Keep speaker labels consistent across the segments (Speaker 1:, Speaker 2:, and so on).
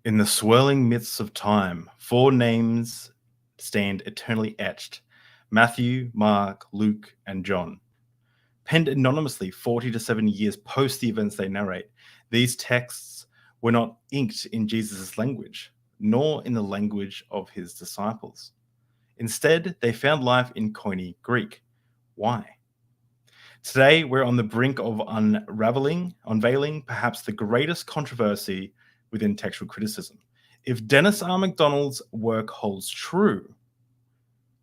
Speaker 1: In the swirling midst of time, four names stand eternally etched: Matthew, Mark, Luke, and John. Penned anonymously 40 to 70 years post the events they narrate, these texts were not inked in Jesus' language, nor in the language of his disciples. Instead, they found life in Koine Greek. Why? Today, we're on the brink of unveiling perhaps the greatest controversy within textual criticism. If Dennis R. MacDonald's work holds true,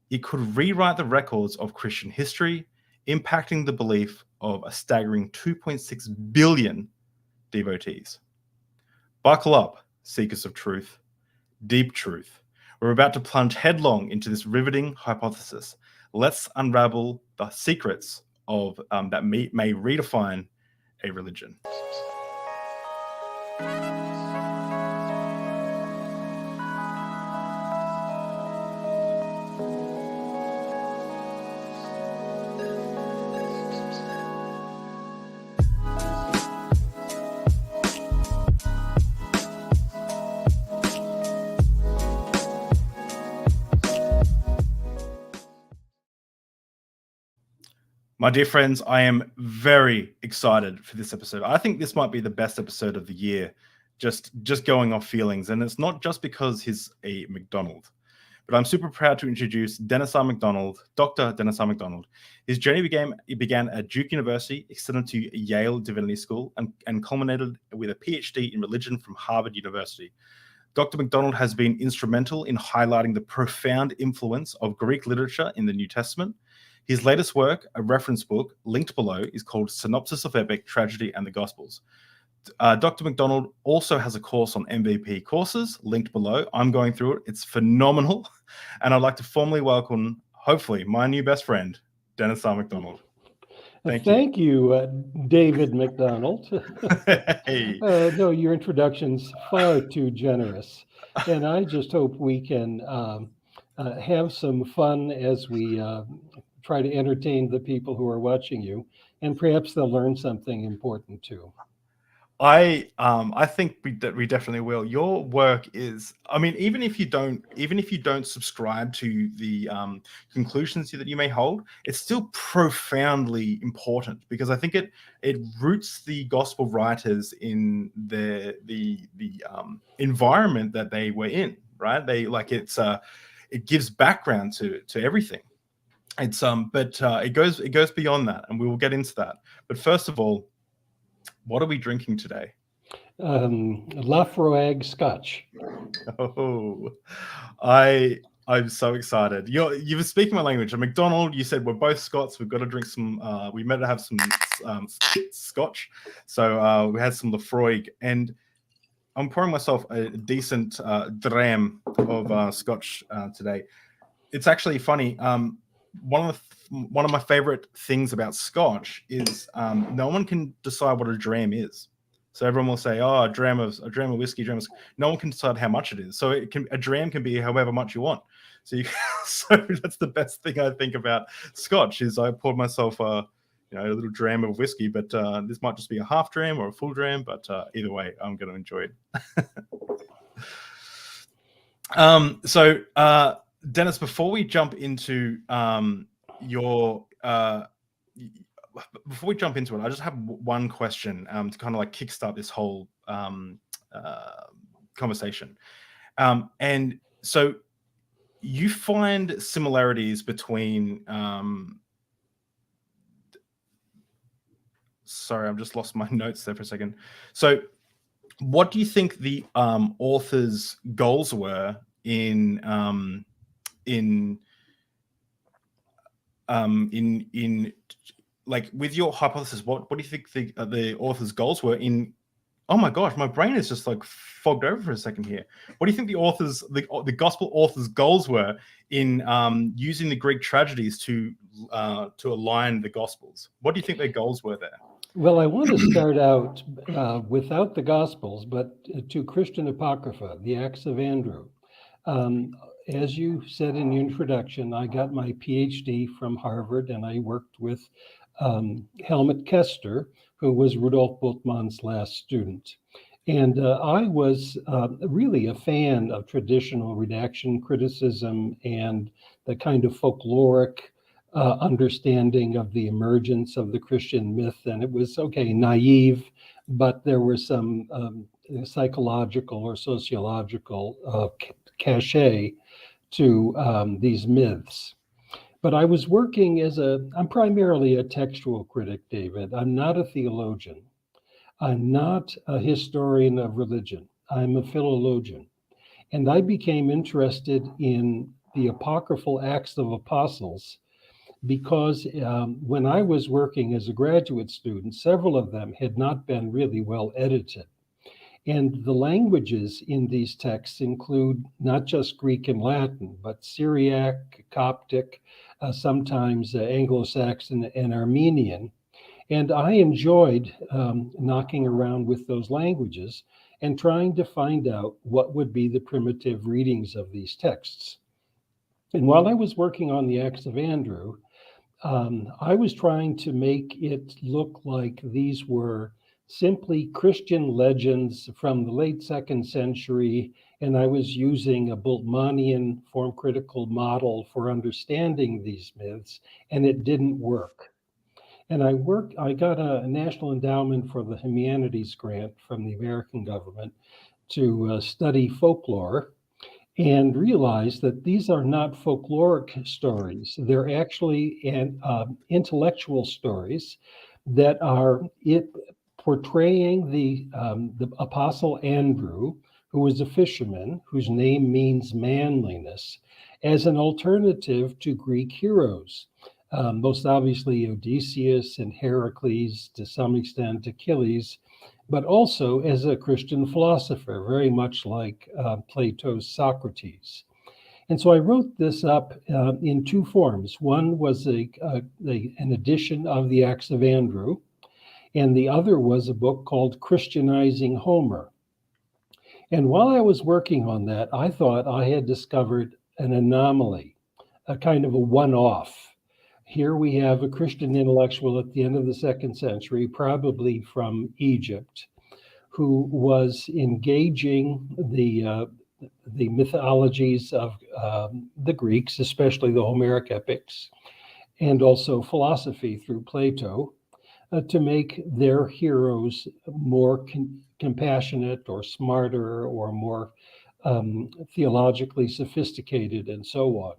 Speaker 1: it could rewrite the records of Christian history, impacting the belief of a staggering 2.6 billion devotees. Buckle up, seekers of truth, deep truth. We're about to plunge headlong into this riveting hypothesis. Let's unravel the secrets of that may redefine a religion. My dear friends, I am very excited for this episode. I think this might be the best episode of the year, just going off feelings. And it's not just because he's a McDonald, but I'm super proud to introduce Dennis R. MacDonald, Dr. Dennis R. MacDonald. His journey began at Duke University, extended to Yale Divinity School, and culminated with a PhD in religion from Harvard University. Dr. MacDonald has been instrumental in highlighting the profound influence of Greek literature in the New Testament. His latest work, a reference book linked below, is called Synopsis of Epic, Tragedy, and the Gospels. Dr. MacDonald also has a course on MVP courses linked below. I'm going through it. It's phenomenal. And I'd like to formally welcome, hopefully, my new best friend, Dennis R. MacDonald.
Speaker 2: Thank you, David McDonald.
Speaker 1: Hey.
Speaker 2: No, your introduction's far too generous. And I just hope we can have some fun as we try to entertain the people who are watching you, and perhaps they'll learn something important too.
Speaker 1: I think we definitely will. Your work is, I mean, even if you don't subscribe to the conclusions that you may hold, it's still profoundly important, because I think it roots the gospel writers in the environment that they were in, right? It gives background to everything. It's but it goes beyond that, and we will get into that. But first of all, what are we drinking today?
Speaker 2: Lafroig Scotch.
Speaker 1: Oh, I'm so excited. You were speaking my language. At McDonald, you said we're both Scots. We've got to drink some. We meant to have some Scotch, so we had some Lafroig, and I'm pouring myself a decent dram of Scotch today. It's actually funny. One of my favorite things about Scotch is no one can decide what a dram is. So everyone will say, "Oh, a dram of whiskey, No one can decide how much it is. So a dram can be however much you want. So so that's the best thing I think about Scotch is I poured myself a little dram of whiskey, but this might just be a half dram or a full dram. But either way, I'm going to enjoy it. So Dennis, before we jump into before we jump into it, I just have one question to kind of like kickstart this whole conversation. And so you find similarities between sorry, I've just lost my notes there for a second. So what do you think the author's goals were in like with your hypothesis? What do you think the author's goals were in? Oh my gosh, my brain is just like fogged over for a second here. What do you think the gospel author's goals were in using the Greek tragedies to align the gospels? What do you think their goals were there?
Speaker 2: Well, I want to start out without the Gospels, but to Christian Apocrypha, the Acts of Andrew. As you said in the introduction, I got my PhD from Harvard, and I worked with Helmut Kester, who was Rudolf Bultmann's last student. And I was really a fan of traditional redaction criticism and the kind of folkloric understanding of the emergence of the Christian myth. And it was, okay, naive, but there was some psychological or sociological cachet to these myths. But I was working I'm primarily a textual critic, David. I'm not a theologian. I'm not a historian of religion. I'm a philologian. And I became interested in the apocryphal Acts of Apostles because when I was working as a graduate student, several of them had not been really well edited. And the languages in these texts include not just Greek and Latin, but Syriac, Coptic, sometimes Anglo-Saxon and Armenian. And I enjoyed knocking around with those languages and trying to find out what would be the primitive readings of these texts. And while I was working on the Acts of Andrew, I was trying to make it look like these were simply Christian legends from the late 2nd century, and I was using a Bultmannian form critical model for understanding these myths, and it didn't work. And I got a National Endowment for the Humanities grant from the American government to study folklore and realized that these are not folkloric stories. They're actually intellectual stories that are portraying the Apostle Andrew, who was a fisherman, whose name means manliness, as an alternative to Greek heroes. Most obviously Odysseus and Heracles, to some extent Achilles, but also as a Christian philosopher, very much like Plato's Socrates. And so I wrote this up in two forms. One was an edition of the Acts of Andrew, and the other was a book called Christianizing Homer. And while I was working on that, I thought I had discovered an anomaly, a kind of a one-off. Here we have a Christian intellectual at the end of the 2nd century, probably from Egypt, who was engaging the mythologies of the Greeks, especially the Homeric epics, and also philosophy through Plato, to make their heroes more compassionate or smarter or more theologically sophisticated and so on.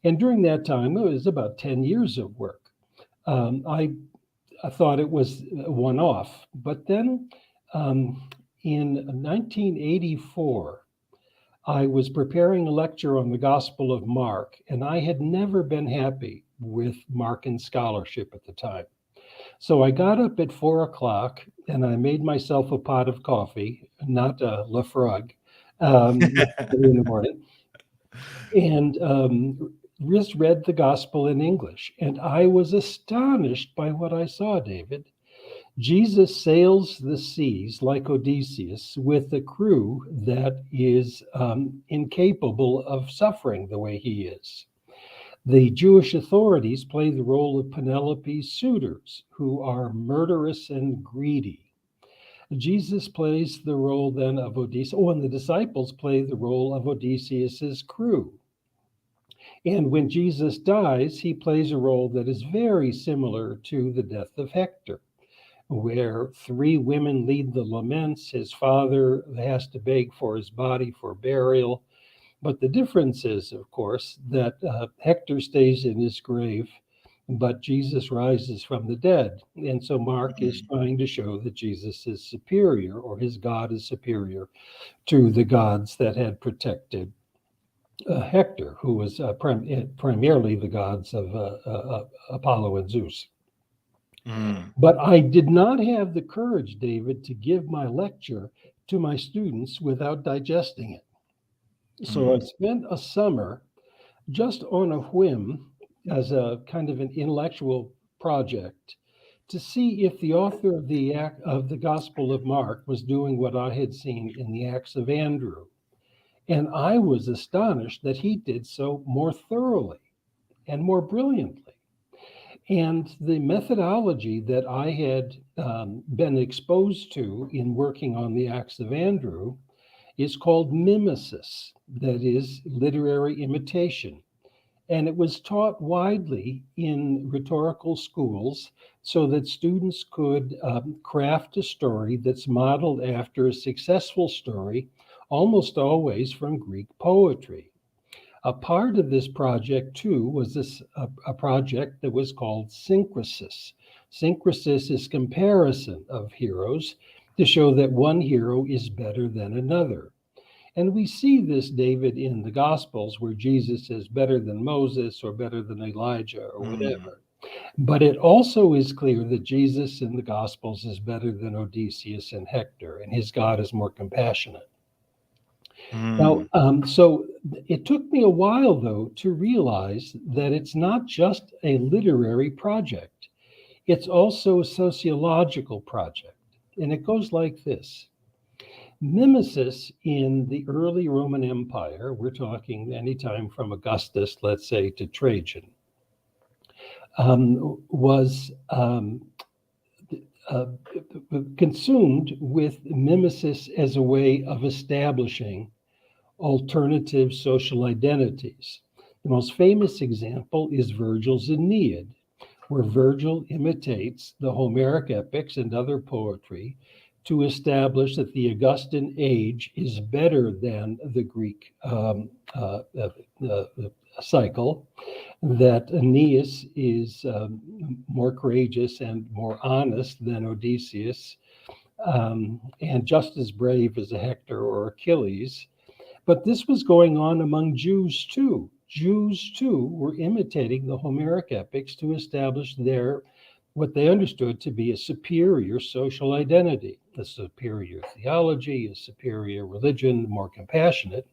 Speaker 2: And during that time, it was about 10 years of work. I thought it was one-off, but then in 1984, I was preparing a lecture on the Gospel of Mark, and I had never been happy with Markan scholarship at the time. So I got up at 4 o'clock and I made myself a pot of coffee, not a Lafroig, in the morning, and just read the Gospel in English. And I was astonished by what I saw, David. Jesus sails the seas like Odysseus with a crew that is incapable of suffering the way he is. The Jewish authorities play the role of Penelope's suitors, who are murderous and greedy. Jesus plays the role then of Odysseus, and the disciples play the role of Odysseus's crew. And when Jesus dies, he plays a role that is very similar to the death of Hector, where 3 women lead the laments. His father has to beg for his body for burial. But the difference is, of course, that Hector stays in his grave, but Jesus rises from the dead. And so Mark is trying to show that Jesus is superior, or his God is superior to the gods that had protected Hector, who was primarily the gods of Apollo and Zeus. But I did not have the courage, David, to give my lecture to my students without digesting it. So I spent a summer just on a whim as a kind of an intellectual project to see if the author of the Gospel of Mark was doing what I had seen in the Acts of Andrew. And I was astonished that he did so more thoroughly and more brilliantly. And the methodology that I had been exposed to in working on the Acts of Andrew is called mimesis, that is, literary imitation. And it was taught widely in rhetorical schools so that students could craft a story that's modeled after a successful story, almost always from Greek poetry. A part of this project, too, was a project that was called synkresis. Synkresis is comparison of heroes to show that one hero is better than another. And we see this, David, in the Gospels where Jesus is better than Moses or better than Elijah or whatever. But it also is clear that Jesus in the Gospels is better than Odysseus and Hector, and his God is more compassionate. Now, so it took me a while, though, to realize that it's not just a literary project. It's also a sociological project. And it goes like this. Mimesis in the early Roman Empire, we're talking anytime from Augustus, let's say, to Trajan, was consumed with mimesis as a way of establishing alternative social identities. The most famous example is Virgil's Aeneid, where Virgil imitates the Homeric epics and other poetry to establish that the Augustan age is better than the Greek cycle, that Aeneas is more courageous and more honest than Odysseus, and just as brave as a Hector or Achilles. But this was going on among Jews too. Jews too were imitating the Homeric epics to establish what they understood to be a superior social identity, a superior theology, a superior religion, more compassionate.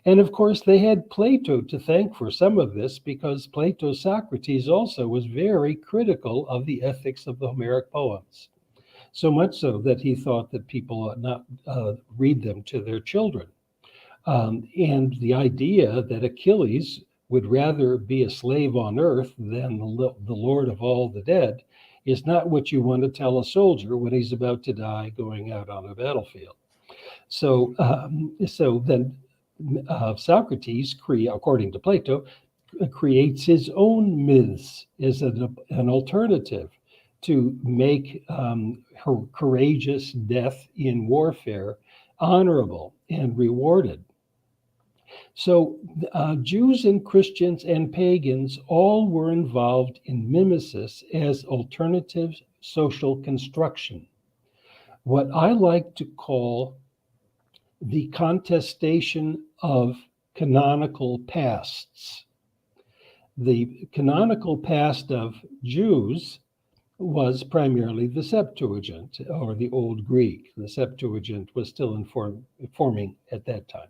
Speaker 2: And of course, they had Plato to thank for some of this, because Plato's Socrates also was very critical of the ethics of the Homeric poems. So much so that he thought that people ought not read them to their children. And the idea that Achilles would rather be a slave on earth than the Lord of all the dead is not what you want to tell a soldier when he's about to die going out on a battlefield. So then Socrates, according to Plato, creates his own myths as an alternative to make her courageous death in warfare honorable and rewarded. So Jews and Christians and pagans all were involved in mimesis as alternative social construction, what I like to call the contestation of canonical pasts. The canonical past of Jews was primarily the Septuagint, or the Old Greek. The Septuagint was still forming at that time.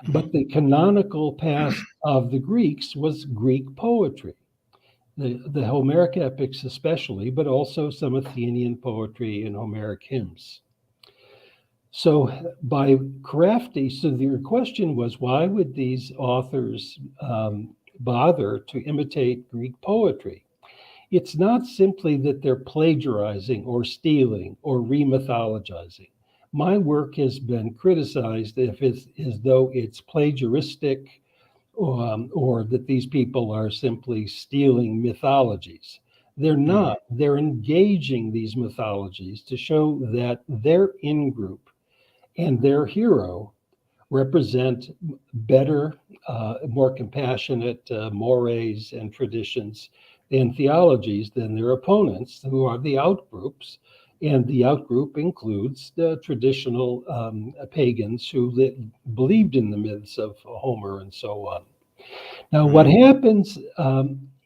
Speaker 2: But the canonical past of the Greeks was Greek poetry, the Homeric epics especially, but also some Athenian poetry and Homeric hymns. So your question was, why would these authors bother to imitate Greek poetry? It's not simply that they're plagiarizing or stealing or remythologizing. My work has been criticized as though it's plagiaristic, or that these people are simply stealing mythologies. They're not. They're engaging these mythologies to show that their in-group and their hero represent better, more compassionate mores and traditions and theologies than their opponents, who are the outgroups. And the outgroup includes the traditional pagans who believed in the myths of Homer and so on. Now, what happens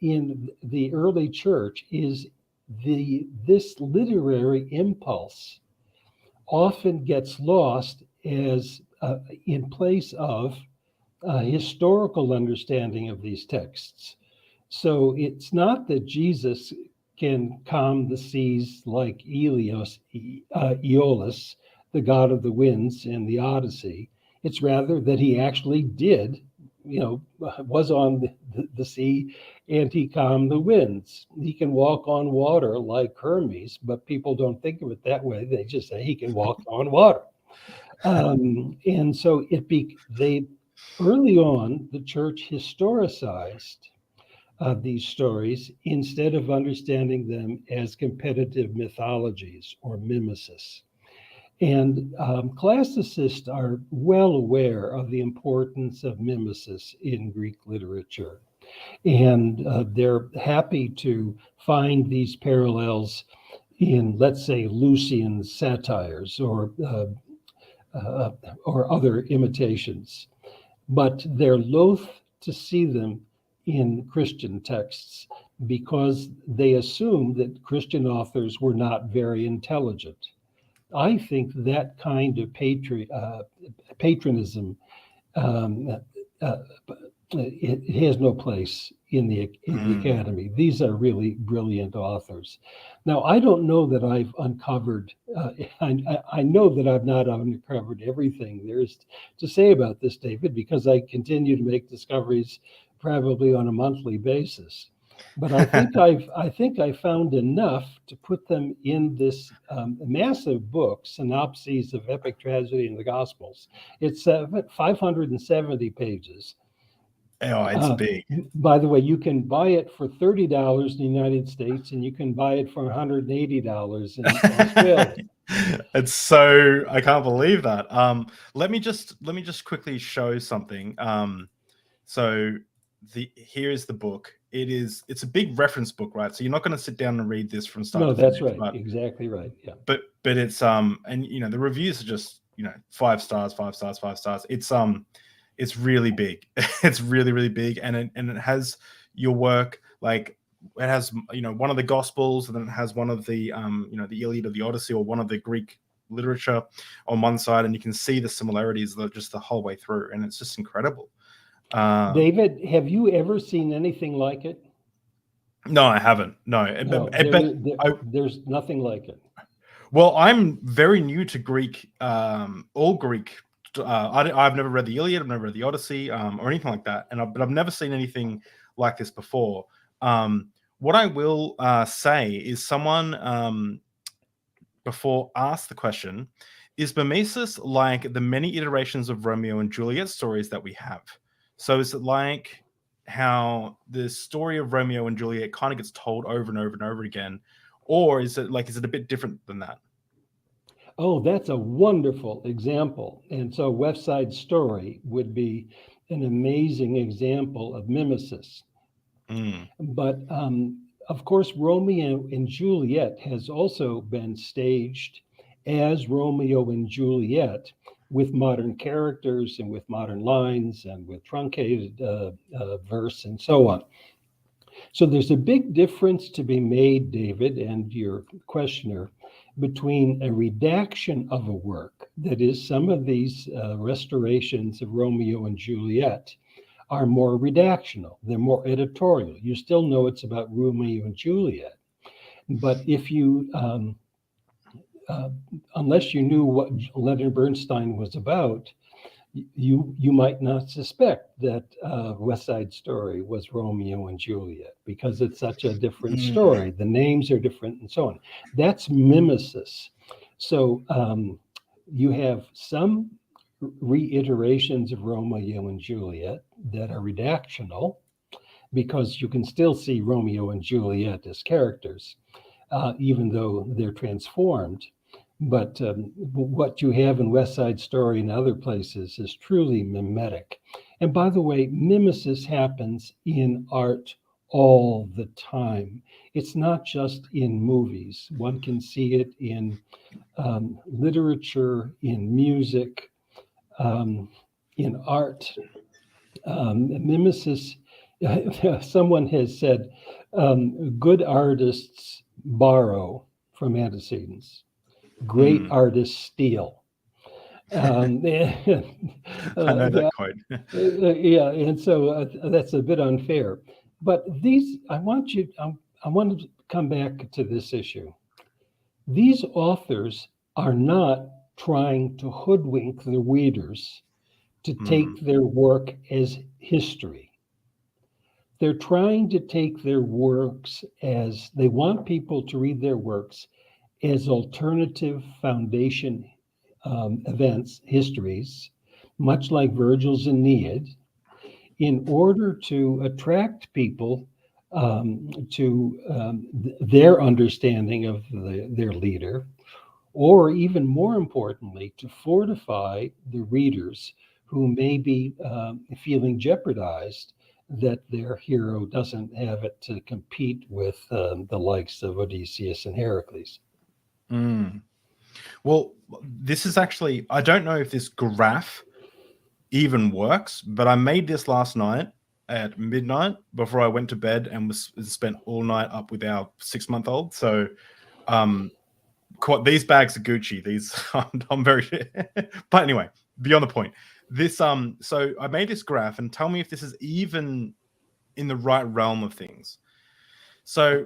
Speaker 2: in the early church is this literary impulse often gets lost as in place of a historical understanding of these texts. So it's not that Jesus can calm the seas like Aeolus, the god of the winds in the Odyssey. It's rather that he actually did was on the sea, and he calmed the winds. He can walk on water like Hermes, but people don't think of it that way. They just say he can walk on water. And so they early on, the church historicized these stories instead of understanding them as competitive mythologies or mimesis. And classicists are well aware of the importance of mimesis in Greek literature. And they're happy to find these parallels in, let's say, Lucian's satires or other imitations. But they're loath to see them in Christian texts because they assume that Christian authors were not very intelligent. I think that kind of patronism, it has no place in the academy. These are really brilliant authors. Now, I don't know that I've uncovered, I know that I've not uncovered everything there is to say about this, David, because I continue to make discoveries probably on a monthly basis. But I think I found enough to put them in this massive book, Synopses of Epic Tragedy and the Gospels. It's 570 pages.
Speaker 1: Oh, it's big.
Speaker 2: By the way, you can buy it for $30 in the United States, and you can buy it for $180 in Australia.
Speaker 1: It's so, I can't believe that. Let me just quickly show something. So here is the book. It's a big reference book, right? So you're not going to sit down and read this from start to finish.
Speaker 2: No, that's right. Exactly right. Yeah.
Speaker 1: But it's and the reviews are just 5 stars, 5 stars, 5 stars. It's really big. It's really, really big, and it has your work, like it has one of the Gospels, and then it has one of the the Iliad or the Odyssey, or one of the Greek literature on one side, and you can see the similarities just the whole way through, and it's just incredible.
Speaker 2: David, have you ever seen anything like it?
Speaker 1: No, I haven't. No,
Speaker 2: there's nothing like it.
Speaker 1: Well, I'm very new to Greek, all Greek. I've never read the Iliad, I've never read the Odyssey, or anything like that, but I've never seen anything like this before. What I will say is someone before asked the question, is mimesis like the many iterations of Romeo and Juliet stories that we have? So is it like how the story of Romeo and Juliet kind of gets told over and over and over again? Or is it a bit different than that?
Speaker 2: Oh, that's a wonderful example. And so West Side Story would be an amazing example of mimesis. But of course, Romeo and Juliet has also been staged as Romeo and Juliet, with modern characters and with modern lines and with truncated verse and so on. So there's a big difference to be made, David, and your questioner, between a redaction of a work, that is, some of these restorations of Romeo and Juliet are more redactional, they're more editorial. You still know it's about Romeo and Juliet, but if you unless you knew what Leonard Bernstein was about, you might not suspect that West Side Story was Romeo and Juliet, because it's such a different story. The names are different and so on. That's mimesis. So you have some reiterations of Romeo and Juliet that are redactional, because you can still see Romeo and Juliet as characters, even though they're transformed. But what you have in West Side Story and other places is truly mimetic. And by the way, mimesis happens in art all the time. It's not just in movies. One can see it in literature, in music, in art. Mimesis, someone has said, good artists borrow from antecedents. Great artists steal.
Speaker 1: I know that quote.
Speaker 2: Yeah, and so that's a bit unfair. But I want to come back to this issue. These authors are not trying to hoodwink the readers to take their work as history. They're trying to take their works as, they want people to read their works as alternative foundation events, histories, much like Virgil's Aeneid, in order to attract people to their understanding of their leader, or even more importantly, to fortify the readers who may be feeling jeopardized that their hero doesn't have it to compete with the likes of Odysseus and Heracles.
Speaker 1: Well, this is actually, I don't know if this graph even works, but I made this last night at midnight before I went to bed and was spent all night up with our 6-month-old. So these bags are Gucci. These I'm very but anyway, beyond the point. This so I made this graph, and tell me if this is even in the right realm of things. So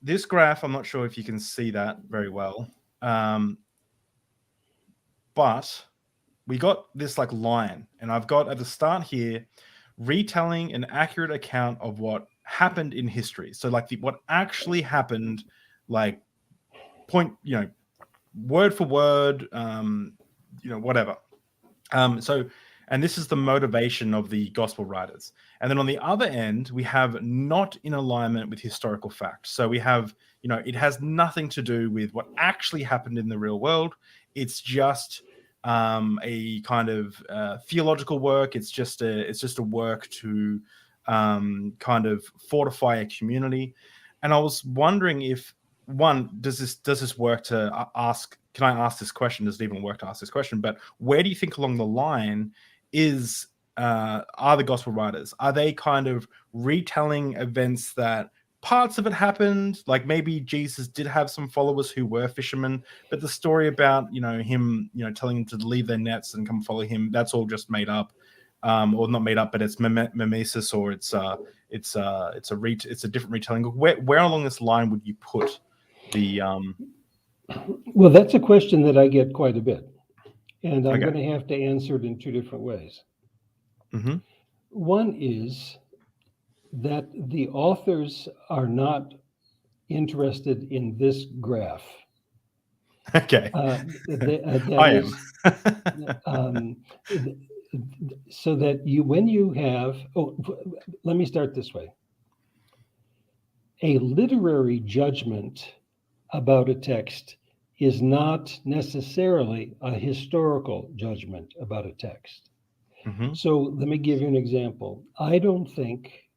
Speaker 1: this graph, I'm not sure if you can see that very well. But we got this like line, and I've got at the start here, retelling an accurate account of what happened in history. So like what actually happened, like point, word for word, whatever. So, and this is the motivation of the gospel writers. And then on the other end, we have not in alignment with historical fact. So we have, it has nothing to do with what actually happened in the real world. It's just a kind of theological work. It's just a work to kind of fortify a community. And I was wondering if, one, does this work to ask? Can I ask this question? Does it even work to ask this question? But where do you think along the line are the gospel writers? Are they kind of retelling events that parts of it happened? Like maybe Jesus did have some followers who were fishermen, but the story about him telling them to leave their nets and come follow him, that's all just made up, or not made up, but it's mimesis, or it's a different retelling. Where along this line would you put the
Speaker 2: Well, that's a question that I get quite a bit, and I'm going to have to answer it in two different ways.
Speaker 1: Mm-hmm.
Speaker 2: One is that the authors are not interested in this graph.
Speaker 1: Okay.
Speaker 2: I am. So that when you have, let me start this way. A literary judgment about a text is not necessarily a historical judgment about a text.
Speaker 1: Mm-hmm.
Speaker 2: So let me give you an example. I don't think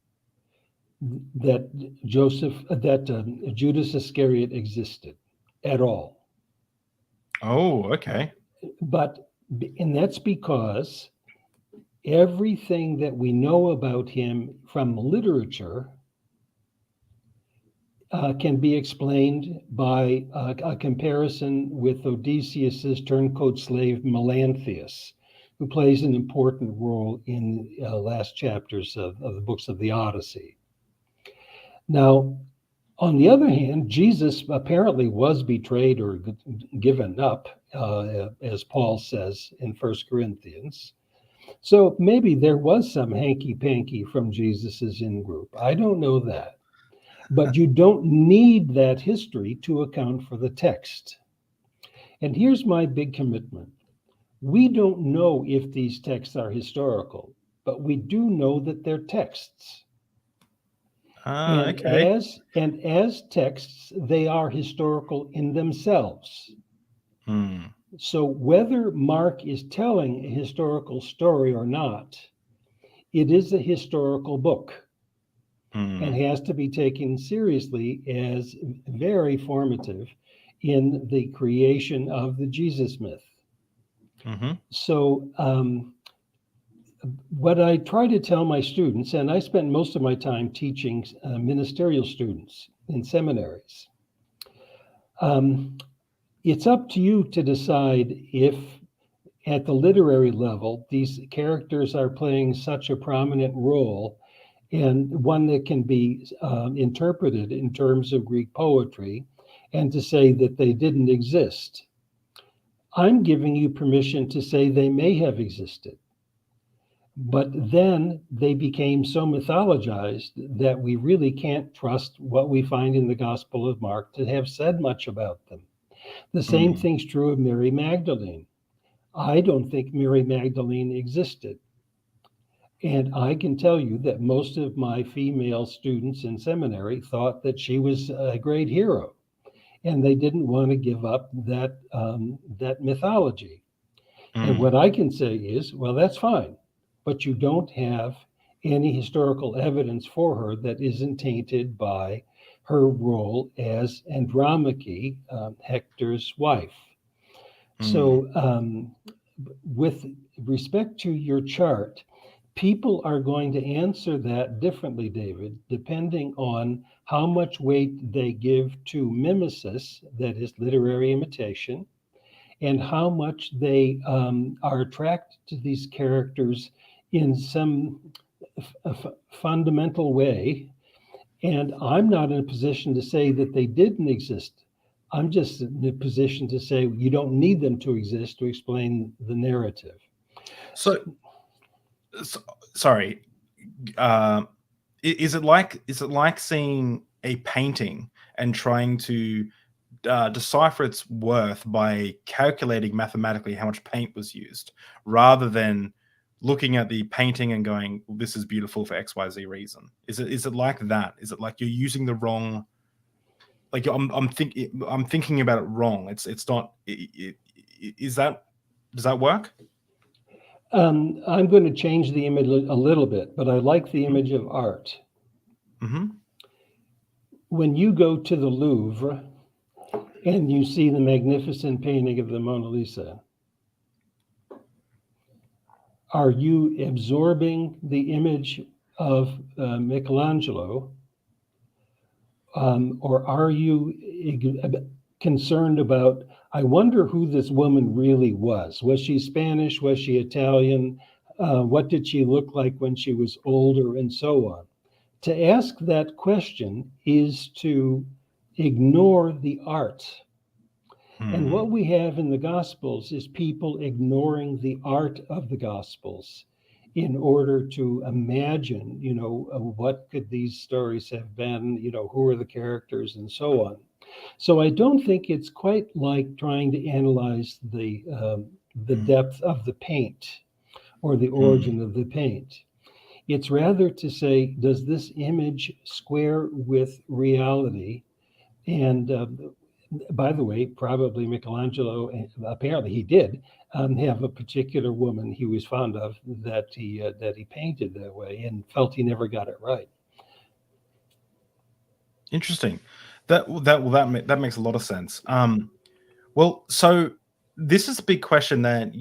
Speaker 2: that Judas Iscariot existed at all.
Speaker 1: Oh, okay.
Speaker 2: And that's because everything that we know about him from literature can be explained by a comparison with Odysseus's turncoat slave Melanthius, who plays an important role in last chapters of the books of the Odyssey. Now, on the other hand, Jesus apparently was betrayed or given up, as Paul says in 1 Corinthians. So maybe there was some hanky-panky from Jesus's in-group. I don't know that. But you don't need that history to account for the text. And here's my big commitment. We don't know if these texts are historical, but we do know that they're texts.
Speaker 1: Okay.
Speaker 2: As texts, they are historical in themselves. So whether Mark is telling a historical story or not, it is a historical book. And has to be taken seriously as very formative in the creation of the Jesus myth.
Speaker 1: Mm-hmm.
Speaker 2: So what I try to tell my students, and I spent most of my time teaching ministerial students in seminaries, it's up to you to decide if at the literary level, these characters are playing such a prominent role and one that can be interpreted in terms of Greek poetry, and to say that they didn't exist. I'm giving you permission to say they may have existed. But then they became so mythologized that we really can't trust what we find in the Gospel of Mark to have said much about them. The same thing's true of Mary Magdalene. I don't think Mary Magdalene existed. And I can tell you that most of my female students in seminary thought that she was a great hero, and they didn't want to give up that mythology. And what I can say is, well, that's fine, but you don't have any historical evidence for her that isn't tainted by her role as Andromache, Hector's wife. So, with respect to your chart, people are going to answer that differently, David, depending on how much weight they give to mimesis, that is literary imitation, and how much they are attracted to these characters in some fundamental way. And I'm not in a position to say that they didn't exist. I'm just in a position to say you don't need them to exist to explain the narrative.
Speaker 1: So sorry, is it like seeing a painting and trying to decipher its worth by calculating mathematically how much paint was used, rather than looking at the painting and going, well, this is beautiful for XYZ reason? Is it like that? Is it like you're using the wrong? Like I'm thinking about it wrong. It's not. Is that, does that work?
Speaker 2: I'm going to change the image a little bit, but I like the image of art. When you go to the Louvre and you see the magnificent painting of the Mona Lisa, are you absorbing the image of Michelangelo, or are you concerned about, I wonder who this woman really was? Was she Spanish? Was she Italian? What did she look like when she was older, and so on? To ask that question is to ignore the art. And what we have in the Gospels is people ignoring the art of the Gospels in order to imagine, what could these stories have been, who are the characters, and so on. So I don't think it's quite like trying to analyze the depth of the paint or the origin of the paint. It's rather to say, does this image square with reality? And by the way, probably Michelangelo, apparently he did, have a particular woman he was fond of that he painted that way, and felt he never got it right.
Speaker 1: Interesting. That makes a lot of sense. Well, so this is a big question that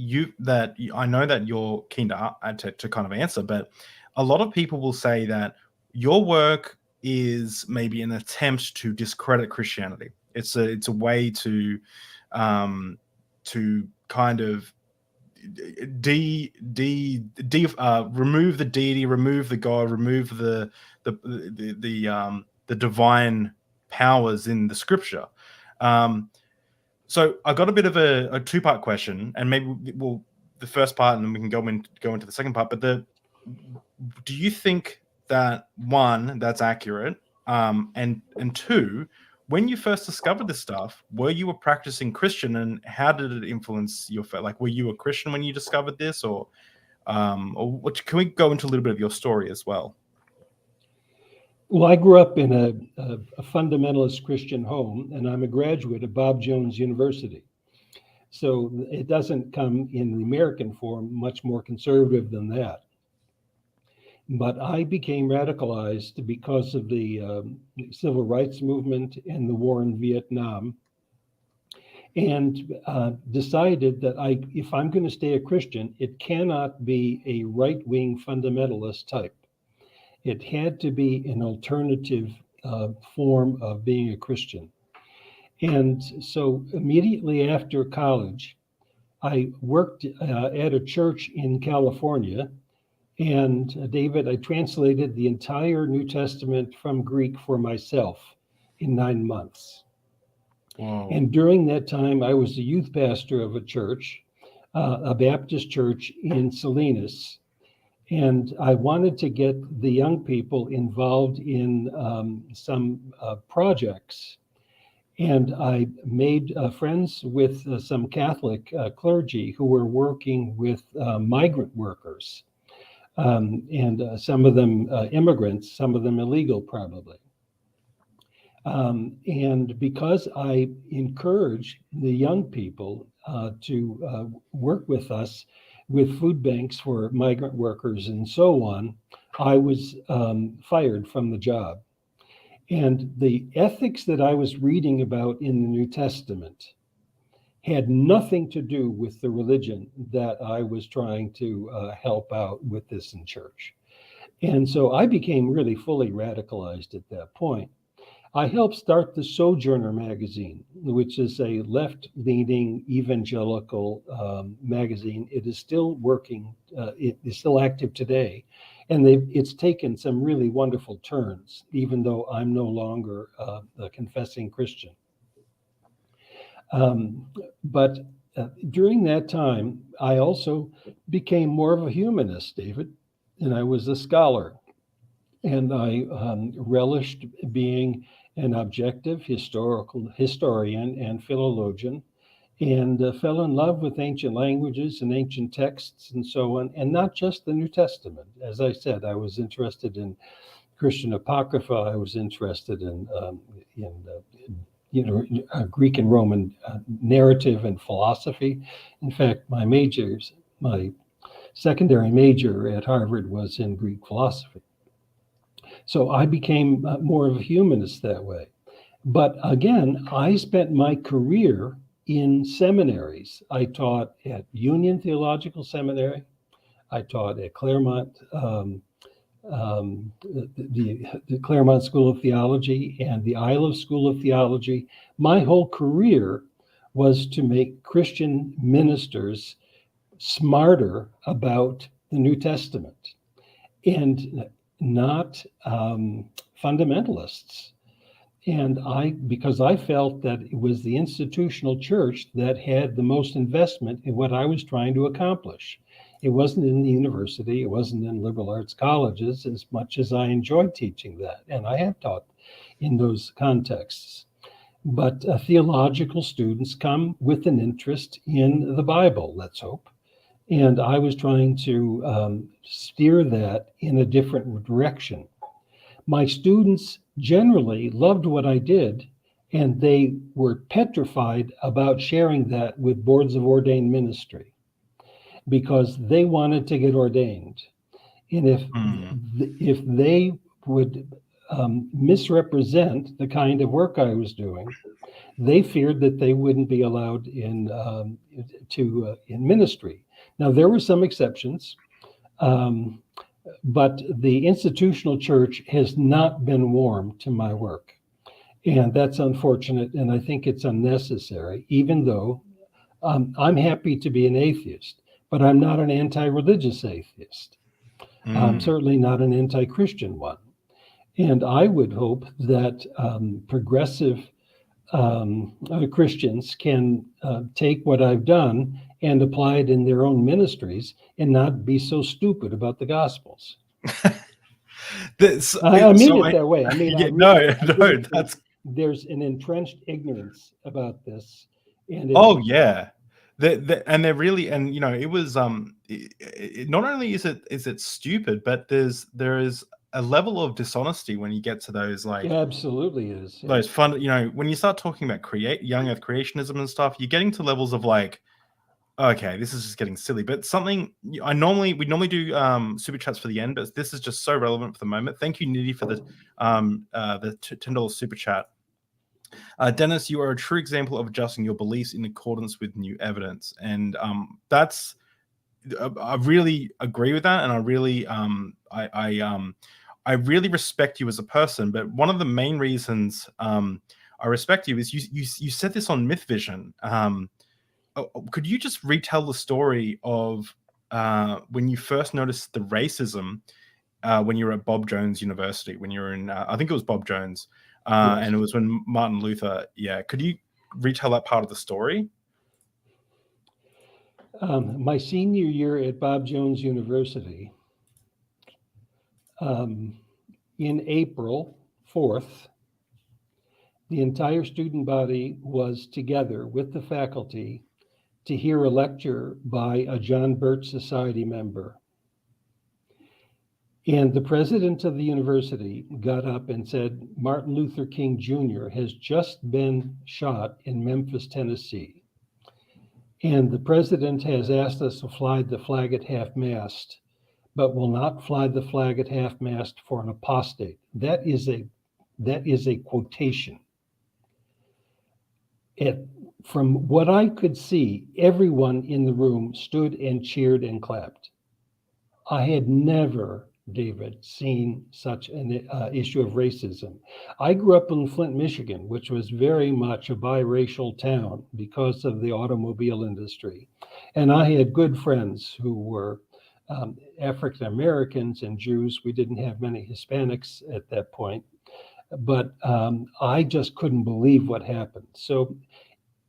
Speaker 1: I know that you're keen to kind of answer, but a lot of people will say that your work is maybe an attempt to discredit Christianity. It's a way to kind of remove the deity, remove the God, remove the divine powers in the scripture. So I got a bit of a two-part question, and maybe the first part, and then we can go into the second part. But do you think that, one, that's accurate, and two, when you first discovered this stuff, were you a practicing Christian, and how did it influence your faith? Like, were you a Christian when you discovered this, or what? Can we go into a little bit of your story as well?
Speaker 2: Well, I grew up in a fundamentalist Christian home, and I'm a graduate of Bob Jones University. So it doesn't come in the American form, much more conservative than that. But I became radicalized because of the civil rights movement and the war in Vietnam, and decided that if I'm going to stay a Christian, it cannot be a right-wing fundamentalist type. It had to be an alternative form of being a Christian. And so immediately after college, I worked at a church in California. And David, I translated the entire New Testament from Greek for myself in 9 months.
Speaker 1: Wow.
Speaker 2: And during that time, I was the youth pastor of a church, a Baptist church in Salinas. And I wanted to get the young people involved in some projects. And I made friends with some Catholic clergy who were working with migrant workers, and some of them immigrants, some of them illegal, probably. And because I encourage the young people to work with us with food banks for migrant workers and so on, I was fired from the job. And the ethics that I was reading about in the New Testament had nothing to do with the religion that I was trying to help out with this in church. And so I became really fully radicalized at that point. I helped start the Sojourner magazine, which is a left-leaning evangelical magazine. It is still working. It is still active today. And it's taken some really wonderful turns, even though I'm no longer a confessing Christian. But during that time, I also became more of a humanist, David, and I was a scholar. And I relished being an objective historian and philologian, and fell in love with ancient languages and ancient texts and so on, and not just the New Testament. As I said, I was interested in Christian Apocrypha. I was interested in Greek and Roman narrative and philosophy. In fact, my secondary major at Harvard was in Greek philosophy. So I became more of a humanist that way. But again, I spent my career in seminaries. I taught at Union Theological Seminary. I taught at Claremont, the Claremont School of Theology and the Isle School of Theology. My whole career was to make Christian ministers smarter about the New Testament and not fundamentalists. And because I felt that it was the institutional church that had the most investment in what I was trying to accomplish. It wasn't in the university, it wasn't in liberal arts colleges, as much as I enjoyed teaching that. And I have taught in those contexts. But theological students come with an interest in the Bible, let's hope. And I was trying to steer that in a different direction. My students generally loved what I did, and they were petrified about sharing that with boards of ordained ministry because they wanted to get ordained. And if they would misrepresent the kind of work I was doing, they feared that they wouldn't be allowed in ministry. Now, there were some exceptions, but the institutional church has not been warm to my work. And that's unfortunate, and I think it's unnecessary, even though I'm happy to be an atheist, but I'm not an anti-religious atheist. I'm certainly not an anti-Christian one. And I would hope that progressive Christians can take what I've done and apply it in their own ministries and not be so stupid about the Gospels. I mean it that way. I mean, there's an entrenched ignorance about this. And
Speaker 1: they're really, and it was not only is it stupid, but there is a level of dishonesty when you get to those, like,
Speaker 2: it absolutely is
Speaker 1: those fun, when you start talking about young earth creationism and stuff, you're getting to levels of like, okay, this is just getting silly. But something we normally do super chats for the end, but this is just so relevant for the moment. Thank you, Nidhi, for the $10 super chat. Dennis, you are a true example of adjusting your beliefs in accordance with new evidence, and I really agree with that, and I really I really respect you as a person. But one of the main reasons I respect you is you said this on Myth Vision. Could you just retell the story of when you first noticed the racism when you were at Bob Jones University, when you were in, I think it was Bob Jones, yes. And it was when Martin Luther, could you retell that part of the story?
Speaker 2: My senior year at Bob Jones University, in April 4th, the entire student body was together with the faculty to hear a lecture by a John Birch Society member. And the president of the university got up and said, Martin Luther King Jr. has just been shot in Memphis, Tennessee. And the president has asked us to fly the flag at half-mast, but will not fly the flag at half-mast for an apostate. That is a quotation. From what I could see, everyone in the room stood and cheered and clapped. I had never, David, seen such an issue of racism. I grew up in Flint, Michigan, which was very much a biracial town because of the automobile industry. And I had good friends who were African Americans and Jews. We didn't have many Hispanics at that point, but I just couldn't believe what happened. So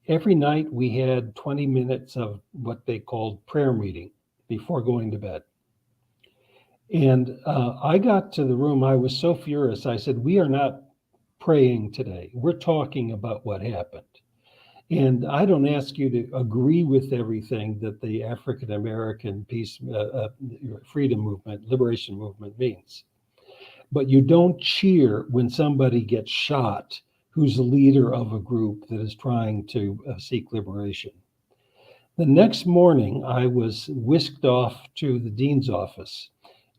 Speaker 2: every night we had 20 minutes of what they called prayer meeting before going to bed. And I got to the room, I was so furious. I said, we are not praying today. We're talking about what happened. And I don't ask you to agree with everything that the African American peace, freedom movement, liberation movement means. But you don't cheer when somebody gets shot who's the leader of a group that is trying to seek liberation. The next morning, I was whisked off to the dean's office,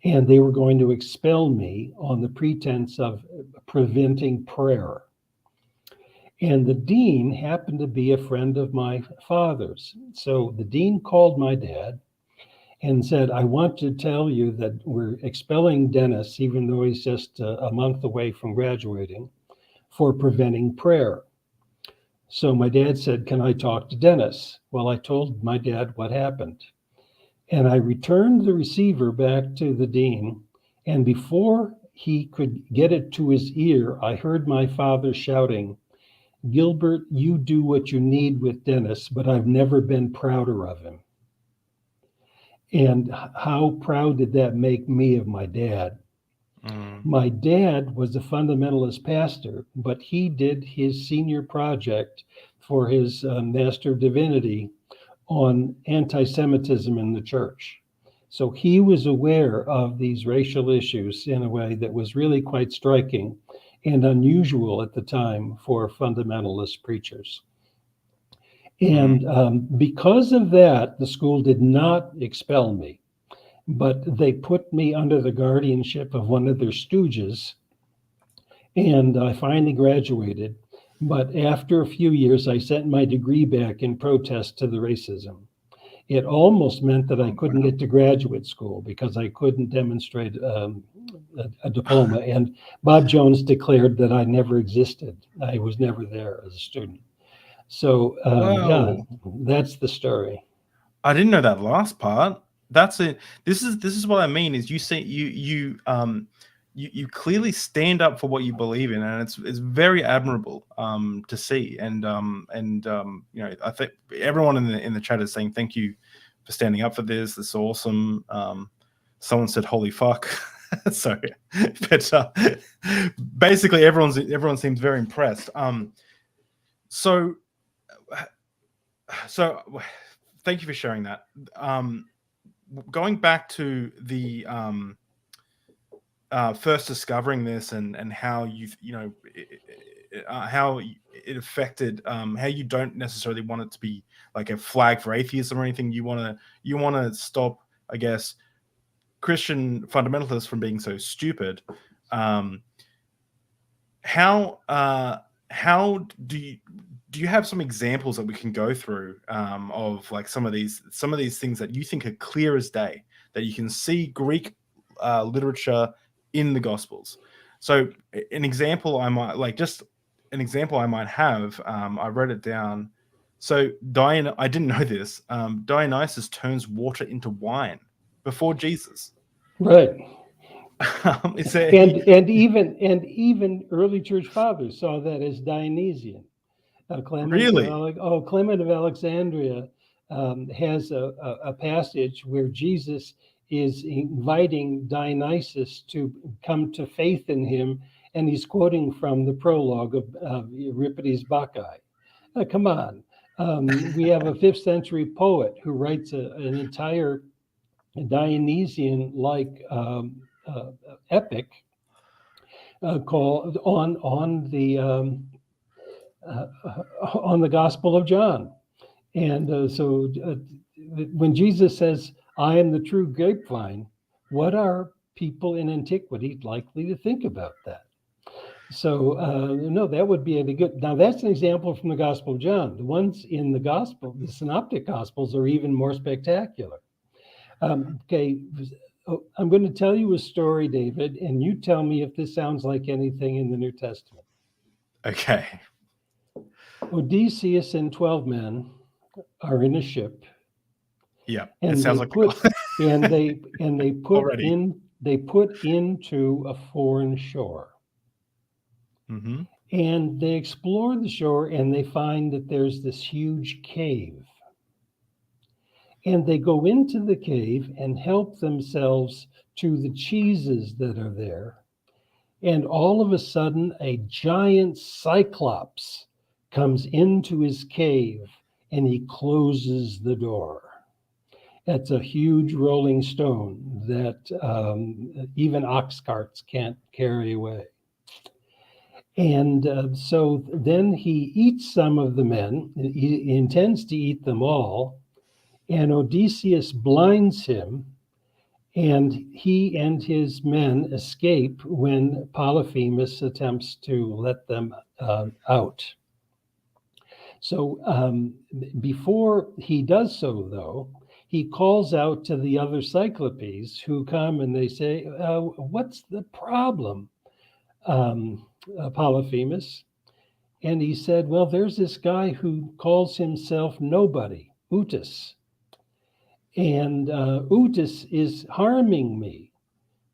Speaker 2: and they were going to expel me on the pretense of preventing prayer. And the dean happened to be a friend of my father's. So the dean called my dad and said, I want to tell you that we're expelling Dennis, even though he's just a month away from graduating, for preventing prayer. So my dad said, can I talk to Dennis? Well, I told my dad what happened. And I returned the receiver back to the dean. And before he could get it to his ear, I heard my father shouting, Gilbert, you do what you need with Dennis, but I've never been prouder of him. And how proud did that make me of my dad? My dad was a fundamentalist pastor, but he did his senior project for his Master of Divinity on anti-Semitism in the church. So he was aware of these racial issues in a way that was really quite striking and unusual at the time for fundamentalist preachers. And because of that, the school did not expel me, but they put me under the guardianship of one of their stooges, and I finally graduated. But after a few years, I sent my degree back in protest to the racism. It almost meant that I couldn't get to graduate school because I couldn't demonstrate a diploma. And Bob Jones declared that I never existed. I was never there as a student. So yeah, that's the story.
Speaker 1: I didn't know that last part. That's it. This is what I mean. Is you say you clearly stand up for what you believe in, and it's very admirable to see. And you know, I think everyone in the chat is saying thank you for standing up for this. This is awesome. Someone said holy fuck. Sorry, but basically everyone seems very impressed. So thank you for sharing that. Going back to the first discovering this and how how it affected how you don't necessarily want it to be like a flag for atheism or anything. You want to stop, I guess, Christian fundamentalists from being so stupid. How do you have some examples that we can go through of like some of these things that you think are clear as day, that you can see Greek literature in the Gospels? So an example I might have, I wrote it down. So I didn't know this. Dionysus turns water into wine before Jesus.
Speaker 2: Right.
Speaker 1: And
Speaker 2: even early church fathers saw that as Dionysian. Clement of Alexandria has a passage where Jesus is inviting Dionysus to come to faith in him, and he's quoting from the prologue of Euripides' Bacchae. Come on. We have a 5th century poet who writes an entire Dionysian-like epic called on the Gospel of John. And so when Jesus says, "I am the true grapevine," what are people in antiquity likely to think about that? So no, that would be a good. Now that's an example from the Gospel of John. The ones in the Synoptic Gospels, are even more spectacular. Okay, I'm going to tell you a story, David, and you tell me if this sounds like anything in the New Testament.
Speaker 1: Okay.
Speaker 2: Odysseus and 12 men are in a ship.
Speaker 1: Yeah,
Speaker 2: and
Speaker 1: it sounds
Speaker 2: they
Speaker 1: like
Speaker 2: put and they put
Speaker 1: Already.
Speaker 2: into a foreign shore.
Speaker 1: Mm-hmm.
Speaker 2: And they explore the shore and they find that there's this huge cave. And they go into the cave and help themselves to the cheeses that are there. And all of a sudden, a giant cyclops comes into his cave and he closes the door. That's a huge rolling stone that even ox carts can't carry away. And so then he eats some of the men. He intends to eat them all. And Odysseus blinds him, and he and his men escape when Polyphemus attempts to let them out. So before he does so, though, he calls out to the other Cyclopes who come and they say, "What's the problem, Polyphemus?" And he said, "Well, there's this guy who calls himself nobody, Utus. And Utus is harming me."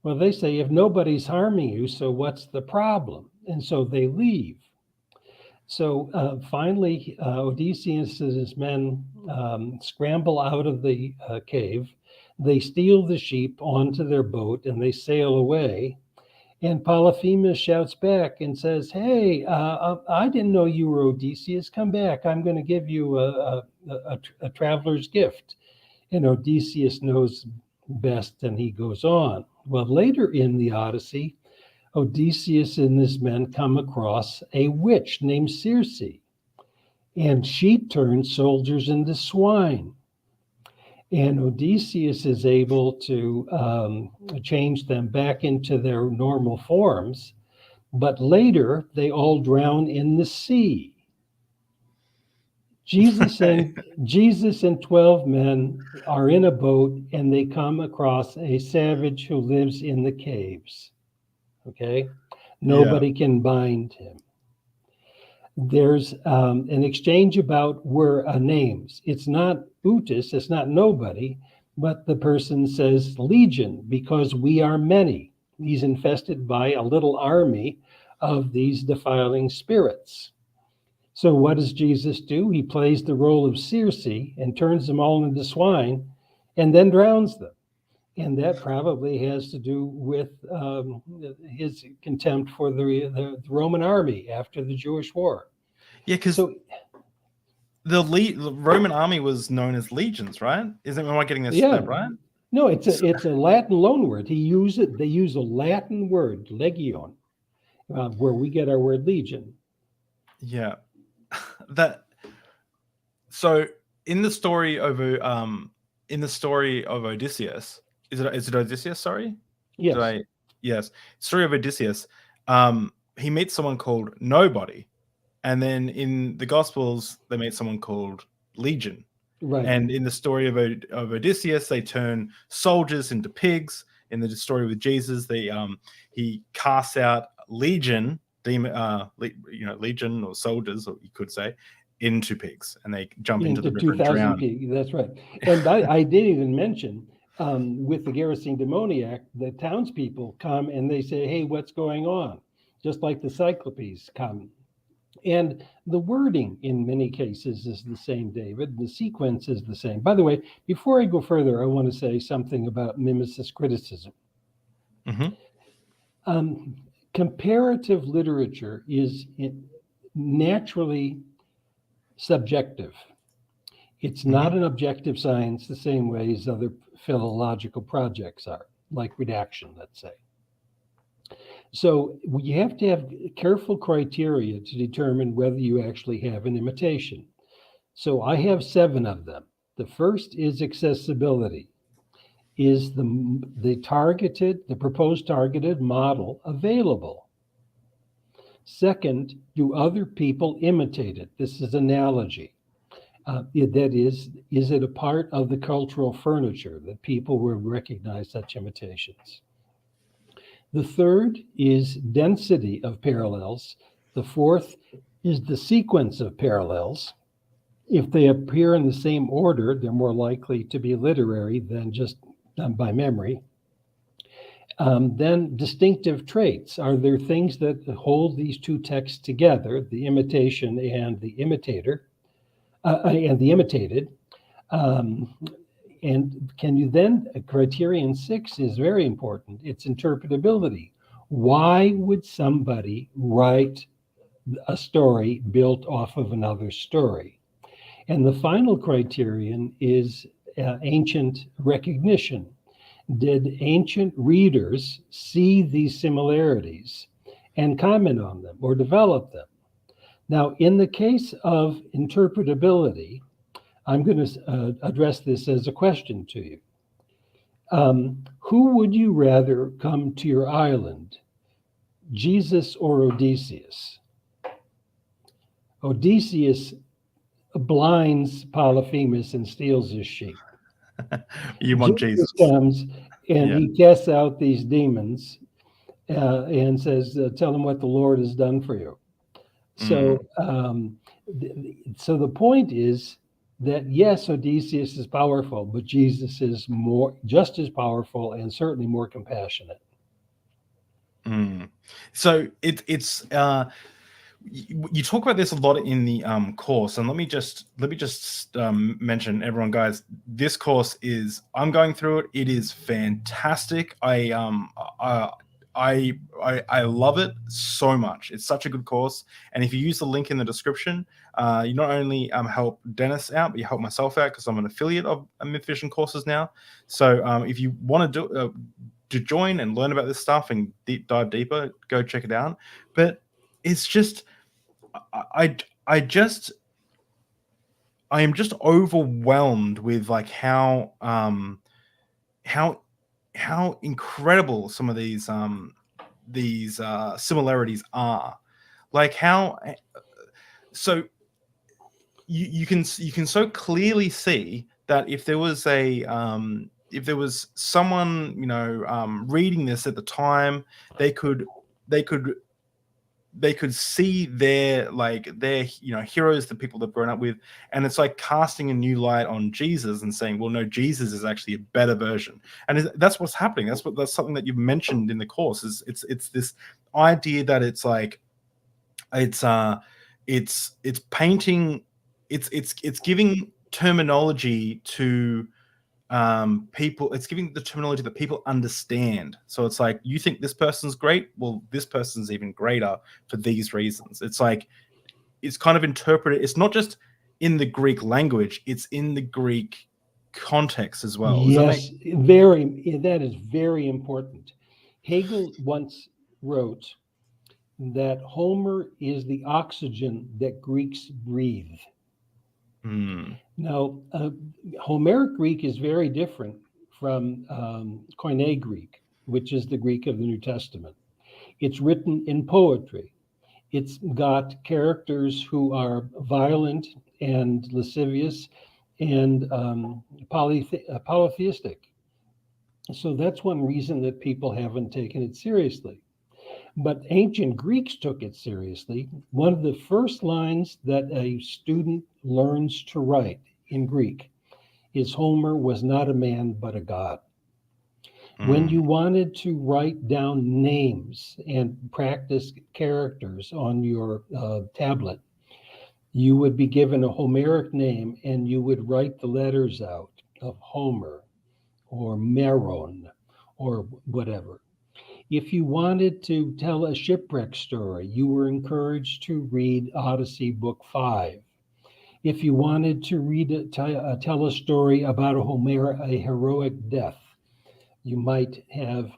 Speaker 2: Well, they say, if nobody's harming you, so what's the problem? And so they leave. So finally, Odysseus and his men scramble out of the cave. They steal the sheep onto their boat and they sail away. And Polyphemus shouts back and says, "Hey, I didn't know you were Odysseus. Come back. I'm going to give you a traveler's gift." And Odysseus knows best and he goes on. Well, later in the Odyssey, Odysseus and his men come across a witch named Circe, and she turns soldiers into swine. And Odysseus is able to change them back into their normal forms, but later they all drown in the sea. Jesus and 12 men are in a boat and they come across a savage who lives in the caves. Okay? Nobody can bind him. There's an exchange about names. It's not Utus, it's not nobody, but the person says legion because we are many. He's infested by a little army of these defiling spirits. So what does Jesus do? He plays the role of Circe and turns them all into swine and then drowns them. And that probably has to do with his contempt for the Roman army after the Jewish war.
Speaker 1: Yeah, because the Roman army was known as legions, right? Am I getting that right?
Speaker 2: No, it's a Latin loanword. They use a Latin word, legion, where we get our word legion.
Speaker 1: Yeah. So in the story of Odysseus, is it Odysseus? Sorry.
Speaker 2: Yes.
Speaker 1: Yes. Story of Odysseus. He meets someone called Nobody, and then in the Gospels they meet someone called Legion.
Speaker 2: Right.
Speaker 1: And in the story of Odysseus, they turn soldiers into pigs. In the story with Jesus, he casts out legion. Legion or soldiers, or you could say, into pigs, and they jump into the river and drown.
Speaker 2: Pigs. That's right. And I didn't even mention with the Gerasene demoniac, the townspeople come and they say, "Hey, what's going on?" Just like the Cyclopes come. And the wording in many cases is the same, David. The sequence is the same. By the way, before I go further, I want to say something about mimesis criticism.
Speaker 1: Mm-hmm.
Speaker 2: Comparative literature is naturally subjective. It's not an objective science the same way as other philological projects are, like redaction, let's say. So you have to have careful criteria to determine whether you actually have an imitation. So I have 7 of them. The first is accessibility. Is the proposed targeted model available? Second, do other people imitate it? This is analogy. That is it a part of the cultural furniture that people will recognize such imitations? The third is density of parallels. The fourth is the sequence of parallels. If they appear in the same order, they're more likely to be literary than just done by memory. Then distinctive traits. Are there things that hold these two texts together, the imitation and the imitator, and the imitated? And can you then, criterion 6 is very important. It's interpretability. Why would somebody write a story built off of another story? And the final criterion is ancient recognition. Did ancient readers see these similarities and comment on them or develop them? Now, in the case of interpretability, I'm going to address this as a question to you. Who would you rather come to your island, Jesus or Odysseus? Odysseus blinds Polyphemus and steals his sheep.
Speaker 1: You want Jesus.
Speaker 2: Comes and he casts out these demons and says, tell them what the Lord has done for you. So, so the point is that yes, Odysseus is powerful, but Jesus is just as powerful and certainly more compassionate.
Speaker 1: So it's you talk about this a lot in the course, and let me just mention, everyone, guys, this course is, I'm going through it. It is fantastic. I love it so much. It's such a good course, and if you use the link in the description, you not only help Dennis out, but you help myself out because I'm an affiliate of Mythvision courses now. So if you want to join and learn about this stuff and dive deeper, go check it out. But it's just, I am just overwhelmed with like how incredible some of these similarities are. Like how, so you can so clearly see that if there was someone, reading this at the time, they could see their heroes, the people they've grown up with, and it's like casting a new light on Jesus and saying, well, no, Jesus is actually a better version. And that's what's happening. That's something that you've mentioned in the course. Is it's this idea that it's like it's painting, it's giving terminology to people. It's giving the terminology that people understand. So it's like, you think this person's great, well, this person's even greater for these reasons. It's like, it's kind of interpreted. It's not just in the Greek language, it's in the Greek context as well.
Speaker 2: Yes, that is very important. Hegel once wrote that Homer is the oxygen that Greeks breathe. Now, Homeric Greek is very different from Koine Greek, which is the Greek of the New Testament. It's written in poetry. It's got characters who are violent and lascivious and polytheistic. So that's one reason that people haven't taken it seriously. But ancient Greeks took it seriously. One of the first lines that a student learns to write in Greek is, Homer was not a man, but a god. When you wanted to write down names and practice characters on your tablet, you would be given a Homeric name and you would write the letters out of Homer or Meron or whatever. If you wanted to tell a shipwreck story, you were encouraged to read Odyssey Book 5. If you wanted to tell a story about a heroic death, you might have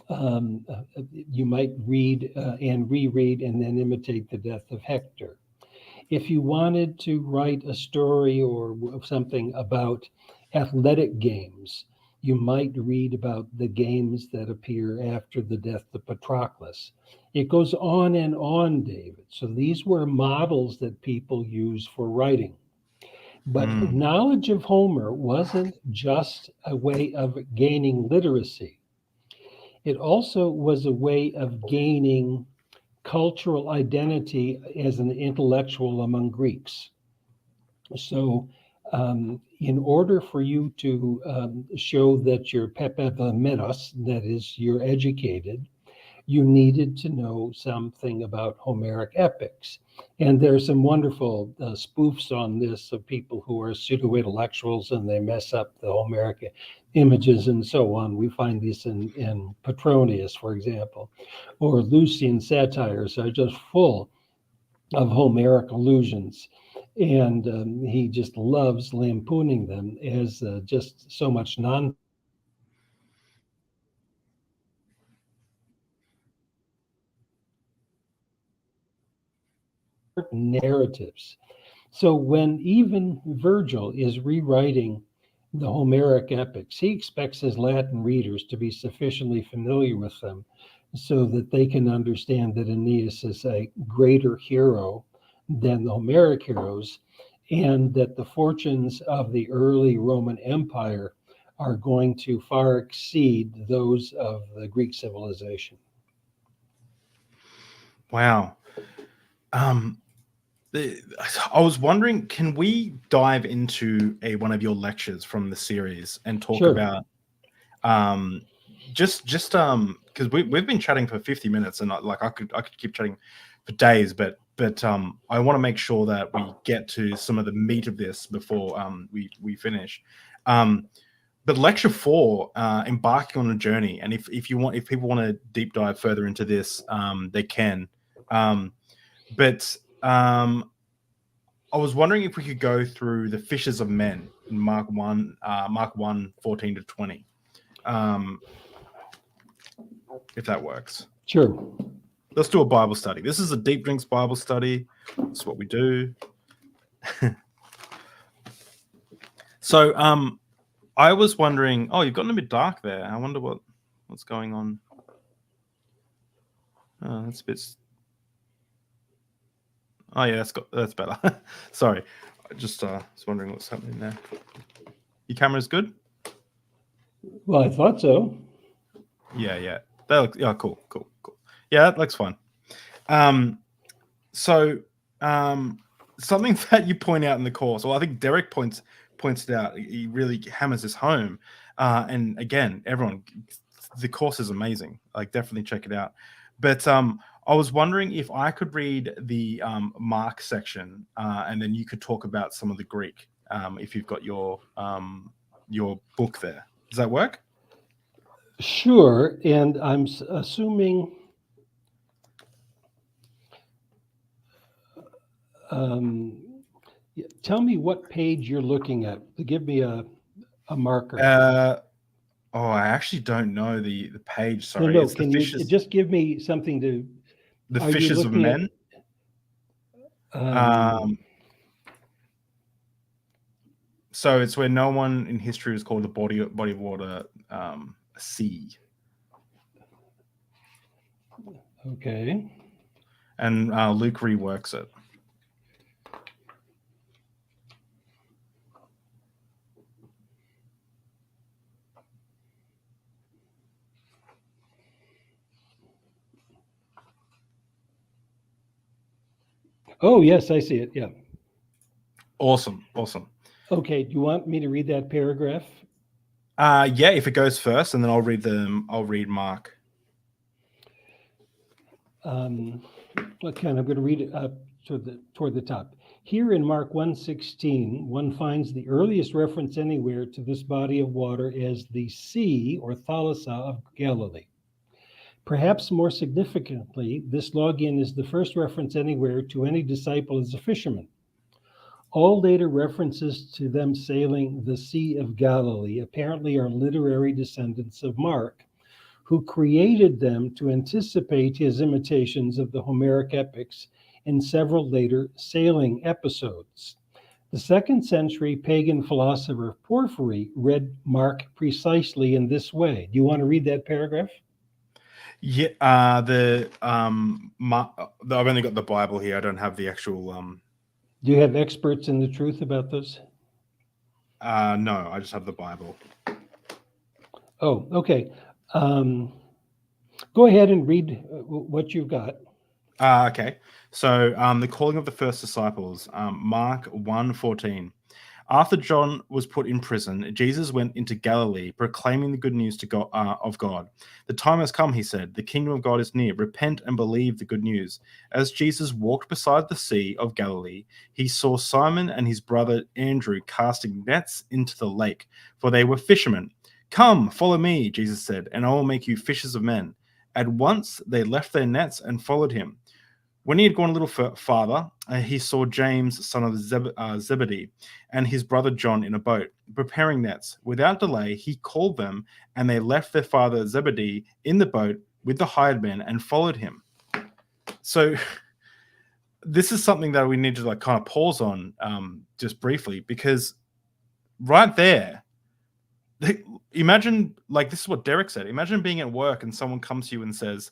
Speaker 2: you might read and reread and then imitate the death of Hector. If you wanted to write a story or something about athletic games, you might read about the games that appear after the death of Patroclus. It goes on and on, David. So these were models that people use for writing. But knowledge of Homer wasn't just a way of gaining literacy. It also was a way of gaining cultural identity as an intellectual among Greeks. So in order for you to show that you're pepemenos, that is, you're educated, you needed to know something about Homeric epics. And there's some wonderful spoofs on this of people who are pseudo-intellectuals and they mess up the Homeric images and so on. We find these in Petronius, for example, or Lucian satires are just full of Homeric allusions. And he just loves lampooning them as just so much narratives. So when even Virgil is rewriting the Homeric epics, he expects his Latin readers to be sufficiently familiar with them so that they can understand that Aeneas is a greater hero than the Homeric heroes, and that the fortunes of the early Roman Empire are going to far exceed those of the Greek civilization.
Speaker 1: Wow. I was wondering, can we dive into one of your lectures from the series and talk about just because we've been chatting for 50 minutes and I could keep chatting for days, but I want to make sure that we get to some of the meat of this before we finish. But lecture 4, embarking on a journey, and if people want to deep dive further into this, they can. But I was wondering if we could go through the fishes of men in Mark 1, 14 to 20. If that works.
Speaker 2: Sure.
Speaker 1: Let's do a Bible study. This is a Deep Drinks Bible study. That's what we do. So I was wondering, oh, you've gotten a bit dark there. I wonder what's going on. Oh, that's a bit. Oh yeah, that's better. Sorry, I just was wondering what's happening there. Your camera's good?
Speaker 2: Well, I thought so.
Speaker 1: Yeah. That looks cool. Yeah, that looks fun. So something that you point out in the course, well, I think Derek points it out. He really hammers this home. And again, everyone, the course is amazing. Like, definitely check it out. But I was wondering if I could read the Mark section, and then you could talk about some of the Greek, if you've got your book there. Does that work?
Speaker 2: Sure. And I'm assuming tell me what page you're looking at to give me a marker.
Speaker 1: I actually don't know the page. Sorry.
Speaker 2: No. Can you just give me something to?
Speaker 1: The fishes of men. So it's where no one in history was called a body of water a sea.
Speaker 2: Okay.
Speaker 1: And Luke reworks it.
Speaker 2: Oh, yes, I see it. Yeah.
Speaker 1: Awesome.
Speaker 2: Okay. Do you want me to read that paragraph?
Speaker 1: Yeah, if it goes first, and then I'll read them. I'll read Mark.
Speaker 2: Okay, and I'm going to read it up toward the top. Here in Mark 1:16, one finds the earliest reference anywhere to this body of water as the Sea or Thalassa of Galilee. Perhaps more significantly, this login is the first reference anywhere to any disciple as a fisherman. All later references to them sailing the Sea of Galilee apparently are literary descendants of Mark, who created them to anticipate his imitations of the Homeric epics in several later sailing episodes. The second century pagan philosopher Porphyry read Mark precisely in this way. Do you want to read that paragraph?
Speaker 1: Yeah, I've only got the Bible here. I don't have the actual.
Speaker 2: Do you have experts in the truth about this?
Speaker 1: No, I just have the Bible.
Speaker 2: Oh, okay. Go ahead and read what you've got.
Speaker 1: Okay. So the calling of the first disciples, Mark 1:14. After John was put in prison, Jesus went into Galilee, proclaiming the good news to God, of God. The time has come, he said. The kingdom of God is near. Repent and believe the good news. As Jesus walked beside the Sea of Galilee, he saw Simon and his brother Andrew casting nets into the lake, for they were fishermen. Come, follow me, Jesus said, and I will make you fishers of men. At once they left their nets and followed him. When he had gone a little farther, he saw James, son of Zebedee, and his brother John in a boat, preparing nets. Without delay, he called them, and they left their father Zebedee in the boat with the hired men and followed him. So this is something that we need to kind of pause on just briefly, because right there, imagine, this is what Derek said. Imagine being at work and someone comes to you and says,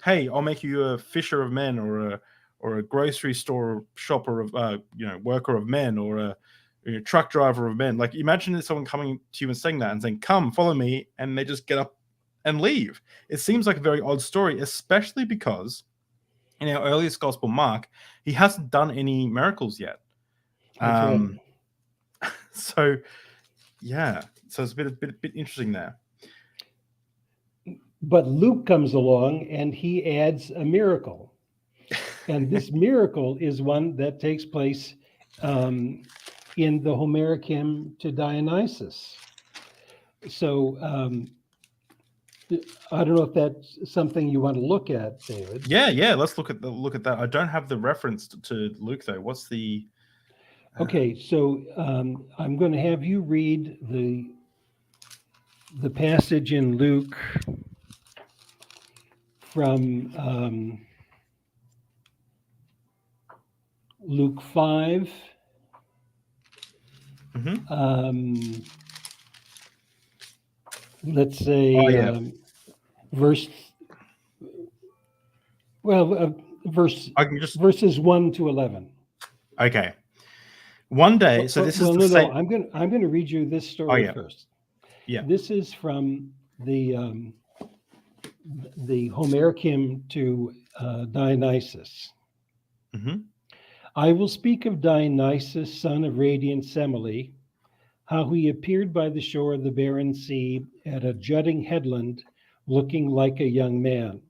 Speaker 1: hey, I'll make you a fisher of men, or a grocery store shopper of worker of men, or a truck driver of men. Imagine someone coming to you and saying that and saying, come, follow me, and they just get up and leave. It seems like a very odd story, especially because in our earliest gospel, Mark, he hasn't done any miracles yet.
Speaker 2: That's right.
Speaker 1: So yeah, so it's a bit interesting there.
Speaker 2: But Luke comes along and he adds a miracle. And this miracle is one that takes place in the Homeric hymn to Dionysus. So I don't know if that's something you want to look at, David.
Speaker 1: Yeah. Let's look at that. I don't have the reference to Luke though. What's the?
Speaker 2: Okay, so I'm going to have you read the passage in Luke from Luke 5.
Speaker 1: Mm-hmm.
Speaker 2: Let's say verses 1 to 11.
Speaker 1: Okay. One day, so this is the same.
Speaker 2: I'm going to read you this story first.
Speaker 1: Yeah.
Speaker 2: This is from the Homeric hymn to Dionysus.
Speaker 1: Mm-hmm.
Speaker 2: I will speak of Dionysus, son of radiant Semele, how he appeared by the shore of the barren sea at a jutting headland, looking like a young man.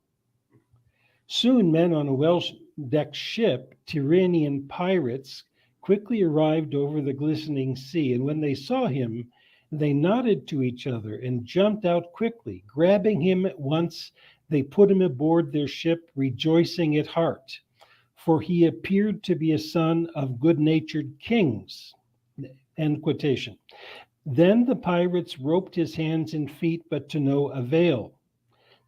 Speaker 2: Soon men on a well-decked ship, Tyrrhenian pirates, quickly arrived over the glistening sea, and when they saw him, they nodded to each other and jumped out quickly. Grabbing him at once, they put him aboard their ship, rejoicing at heart, for he appeared to be a son of good-natured kings. End quotation. Then the pirates roped his hands and feet, but to no avail.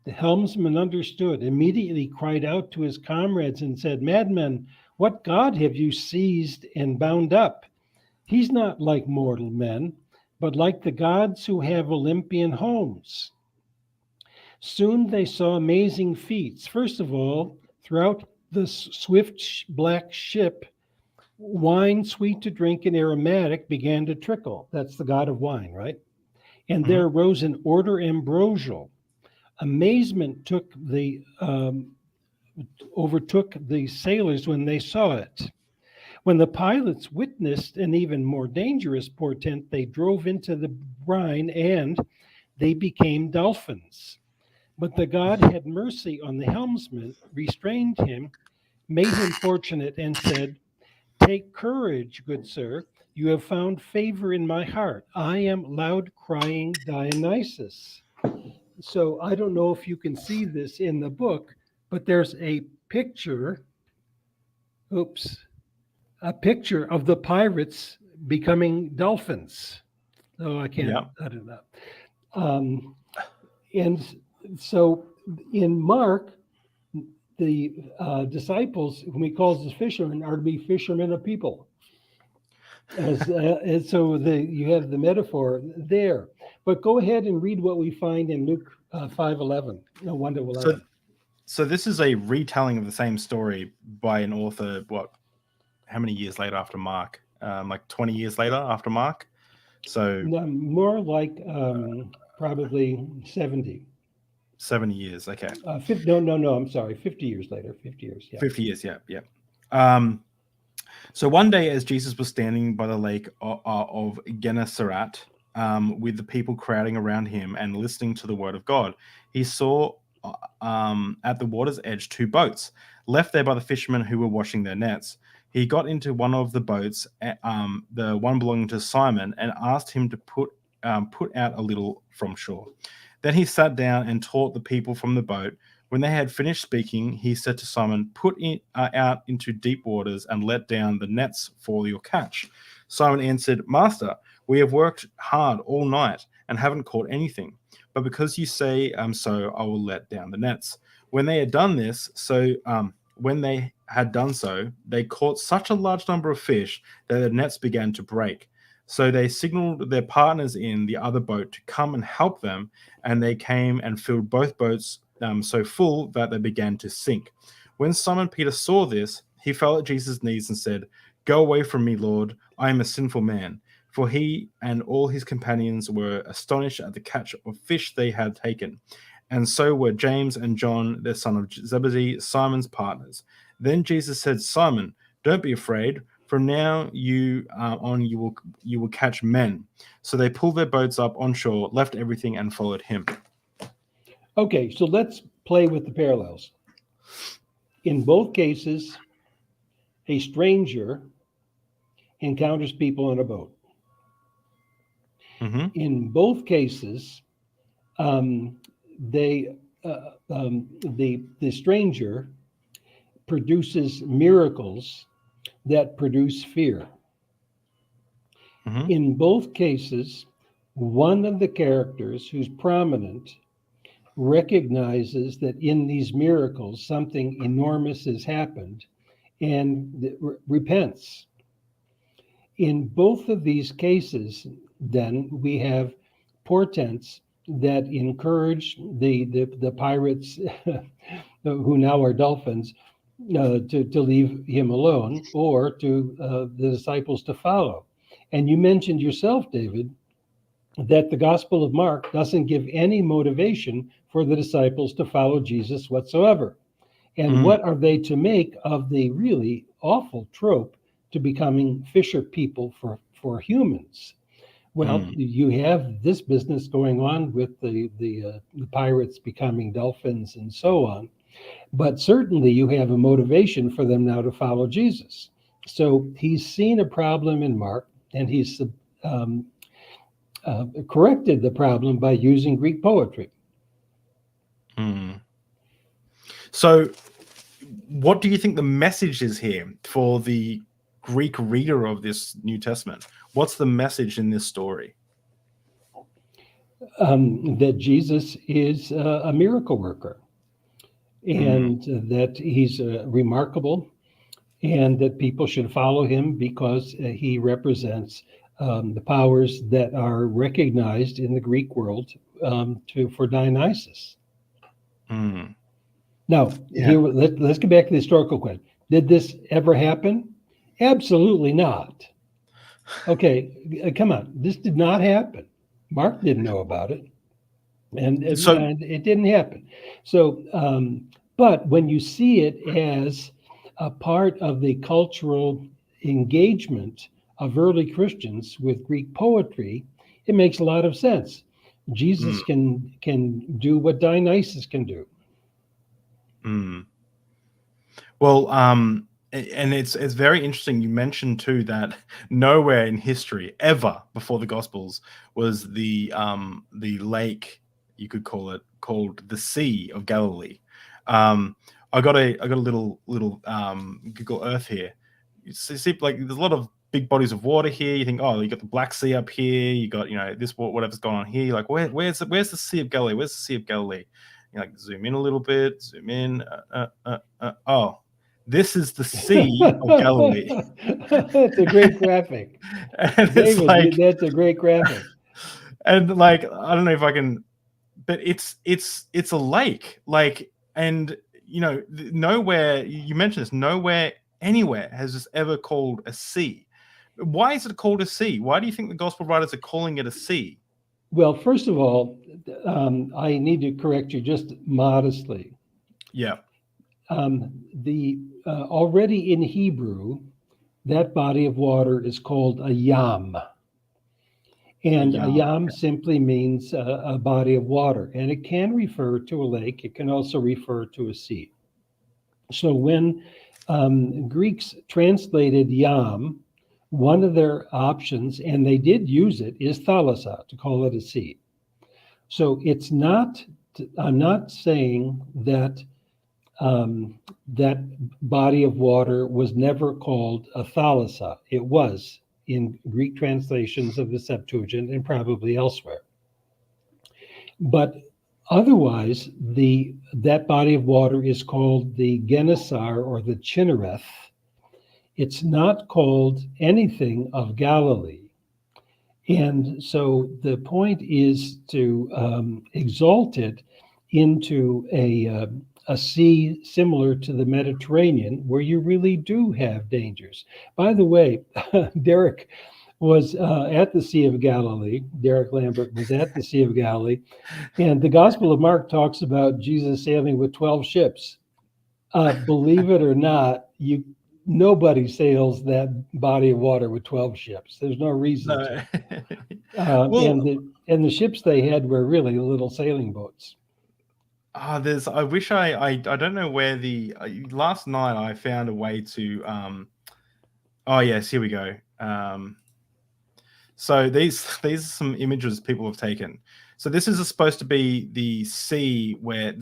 Speaker 2: The helmsman understood, immediately cried out to his comrades and said, madmen, what god have you seized and bound up? He's not like mortal men, but like the gods who have Olympian homes. Soon they saw amazing feats. First of all, throughout the swift black ship, wine sweet to drink and aromatic began to trickle. That's the god of wine, right? And there arose an odor ambrosial. Amazement overtook the sailors when they saw it. When the pilots witnessed an even more dangerous portent, they drove into the brine and they became dolphins. But the god had mercy on the helmsman, restrained him, made him fortunate, and said, "Take courage, good sir. You have found favor in my heart. I am loud crying Dionysus." So I don't know if you can see this in the book, but there's a picture. Oops. A picture of the pirates becoming dolphins. Oh, I don't know. And so in Mark, the disciples, whom he calls as fishermen, are to be fishermen of people. And so you have the metaphor there. But go ahead and read what we find in Luke 5:11, 1 to 11.
Speaker 1: So this is a retelling of the same story by an author, how many years later after Mark? Like 20 years later after Mark? So
Speaker 2: No, more like probably 70.
Speaker 1: 70 years, okay.
Speaker 2: No, I'm sorry, 50 years later. 50 years, yeah.
Speaker 1: 50 years, yeah. So one day as Jesus was standing by the lake of Gennesaret, with the people crowding around him and listening to the word of God, he saw at the water's edge 2 boats, left there by the fishermen who were washing their nets. He got into one of the boats, the one belonging to Simon, and asked him to put out a little from shore. Then he sat down and taught the people from the boat. When they had finished speaking, he said to Simon, "Put out into deep waters and let down the nets for your catch." Simon answered, "Master, we have worked hard all night and haven't caught anything. But because you say so, I will let down the nets." When they had done so, they caught such a large number of fish that the nets began to break. So they signaled their partners in the other boat to come and help them, and they came and filled both boats so full that they began to sink. When Simon Peter saw this, he fell at Jesus' knees and said, "Go away from me, Lord, I am a sinful man." For he and all his companions were astonished at the catch of fish they had taken. And so were James and John, the son of Zebedee, Simon's partners. Then Jesus said, "Simon, don't be afraid. From now you will catch men." So they pulled their boats up on shore, left everything, and followed him.
Speaker 2: Okay, so let's play with the parallels. In both cases, a stranger encounters people on a boat.
Speaker 1: Mm-hmm.
Speaker 2: In both cases, the stranger produces miracles that produce fear.
Speaker 1: Mm-hmm.
Speaker 2: In both cases, one of the characters who's prominent recognizes that in these miracles something enormous has happened and repents. In both of these cases, then, we have portents that encourage the pirates who now are dolphins to leave him alone, or to the disciples to follow. And you mentioned yourself, David, that the Gospel of Mark doesn't give any motivation for the disciples to follow Jesus whatsoever. And what are they to make of the really awful trope to becoming fisher people for humans? Well, you have this business going on with the pirates becoming dolphins and so on. But certainly you have a motivation for them now to follow Jesus. So he's seen a problem in Mark, and he's corrected the problem by using Greek poetry.
Speaker 1: So what do you think the message is here for the Greek reader of this New Testament? What's the message in this story?
Speaker 2: That Jesus is a miracle worker, and that he's remarkable, and that people should follow him because he represents the powers that are recognized in the Greek world for Dionysus. Now, here, let's get back to the historical question. Did this ever happen? Absolutely not. Okay, come on. This did not happen. Mark didn't know about it, and it didn't happen. So, but when you see it as a part of the cultural engagement of early Christians with Greek poetry, it makes a lot of sense. Jesus can do what Dionysus can do.
Speaker 1: Well, and it's very interesting. You mentioned too that nowhere in history ever before the Gospels was the lake, you could call it, called the Sea of Galilee. I got a little Google Earth here. You see, like there's a lot of big bodies of water here. You think, oh, you got the Black Sea up here. You got this whatever's going on here. You're like, where's the Sea of Galilee? Where's the Sea of Galilee? You like zoom in a little bit, zoom in. Oh, this is the Sea of Galilee.
Speaker 2: That's a great graphic.
Speaker 1: And
Speaker 2: David,
Speaker 1: it's
Speaker 2: that's a great graphic.
Speaker 1: And like, I don't know if I can, but it's a lake. Like, and nowhere, you mentioned this, nowhere anywhere has this ever called a sea. Why is it called a sea? Why do you think the gospel writers are calling it a sea?
Speaker 2: Well, first of all, I need to correct you just modestly.
Speaker 1: Yeah.
Speaker 2: Already in Hebrew, that body of water is called a yam. And a yam simply means a body of water, and it can refer to a lake. It can also refer to a sea. So when Greeks translated yam, one of their options, and they did use it, is thalassa, to call it a sea. So it's not, I'm not saying that that body of water was never called a thalassa. It was in Greek translations of the Septuagint and probably elsewhere. But otherwise, that body of water is called the Gennesar or the Chinnereth. It's not called anything of Galilee. And so the point is to exalt it into a sea similar to the Mediterranean, where you really do have dangers. By the way, Derek was at the Sea of Galilee. Derek Lambert was at the Sea of Galilee. And the Gospel of Mark talks about Jesus sailing with 12 ships. Believe it or not, nobody sails that body of water with 12 ships. There's no reason to. And the ships they had were really little sailing boats.
Speaker 1: I wish I don't know where last night I found a way to oh yes, here we go. So these are some images people have taken. So this is supposed to be the sea where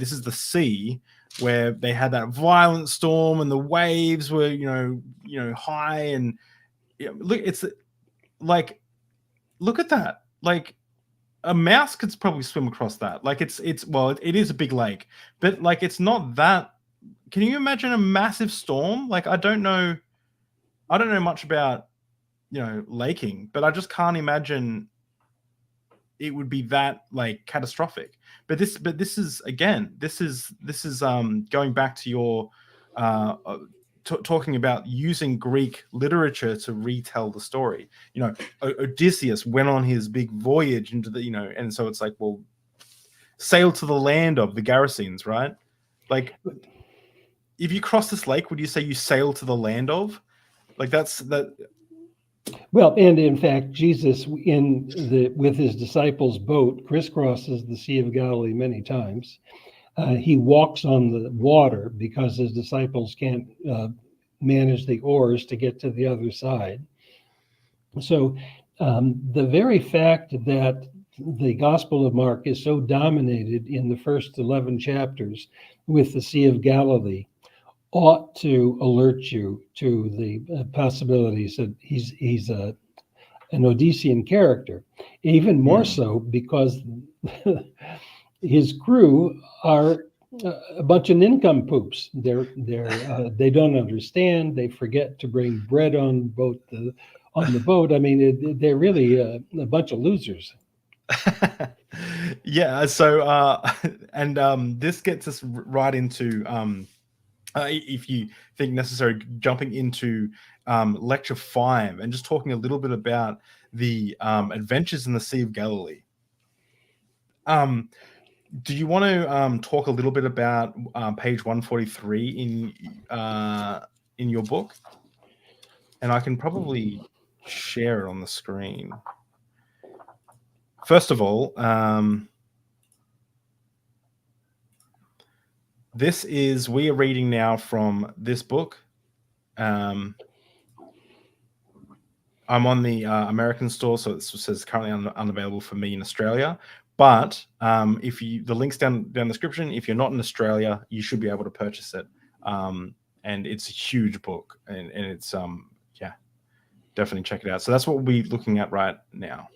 Speaker 1: they had that violent storm and the waves were high, and look, it's like, look at that. Like a mouse could probably swim across that. Like it is a big lake, but like it's not that. Can you imagine a massive storm? Like I don't know much about laking, but I just can't imagine it would be that like catastrophic. But this is going back to your talking about using Greek literature to retell the story. Odysseus went on his big voyage into the and so it's like, well, sail to the land of the Gerasenes, right? Like, if you cross this lake, would you say you sail to the land of? Like that.
Speaker 2: Well, and in fact, Jesus with his disciples' boat crisscrosses the Sea of Galilee many times. He walks on the water because his disciples can't manage the oars to get to the other side. So the very fact that the Gospel of Mark is so dominated in the first 11 chapters with the Sea of Galilee ought to alert you to the possibilities that he's an Odyssean character, even more so because his crew are a bunch of nincompoops. They don't understand. They forget to bring bread on the boat. I mean, they're really a bunch of losers.
Speaker 1: Yeah. So and this gets us right into if you think necessary, jumping into lecture 5 and just talking a little bit about the adventures in the Sea of Galilee. Do you want to talk a little bit about page 143 in your book? and I can probably share it on the screen. First of all, we are reading now from this book. I'm on the American store, so it says currently unavailable for me in Australia. But the link's down the description. If you're not in Australia, you should be able to purchase it. And it's a huge book, and it's definitely check it out. So that's what we'll be looking at right now.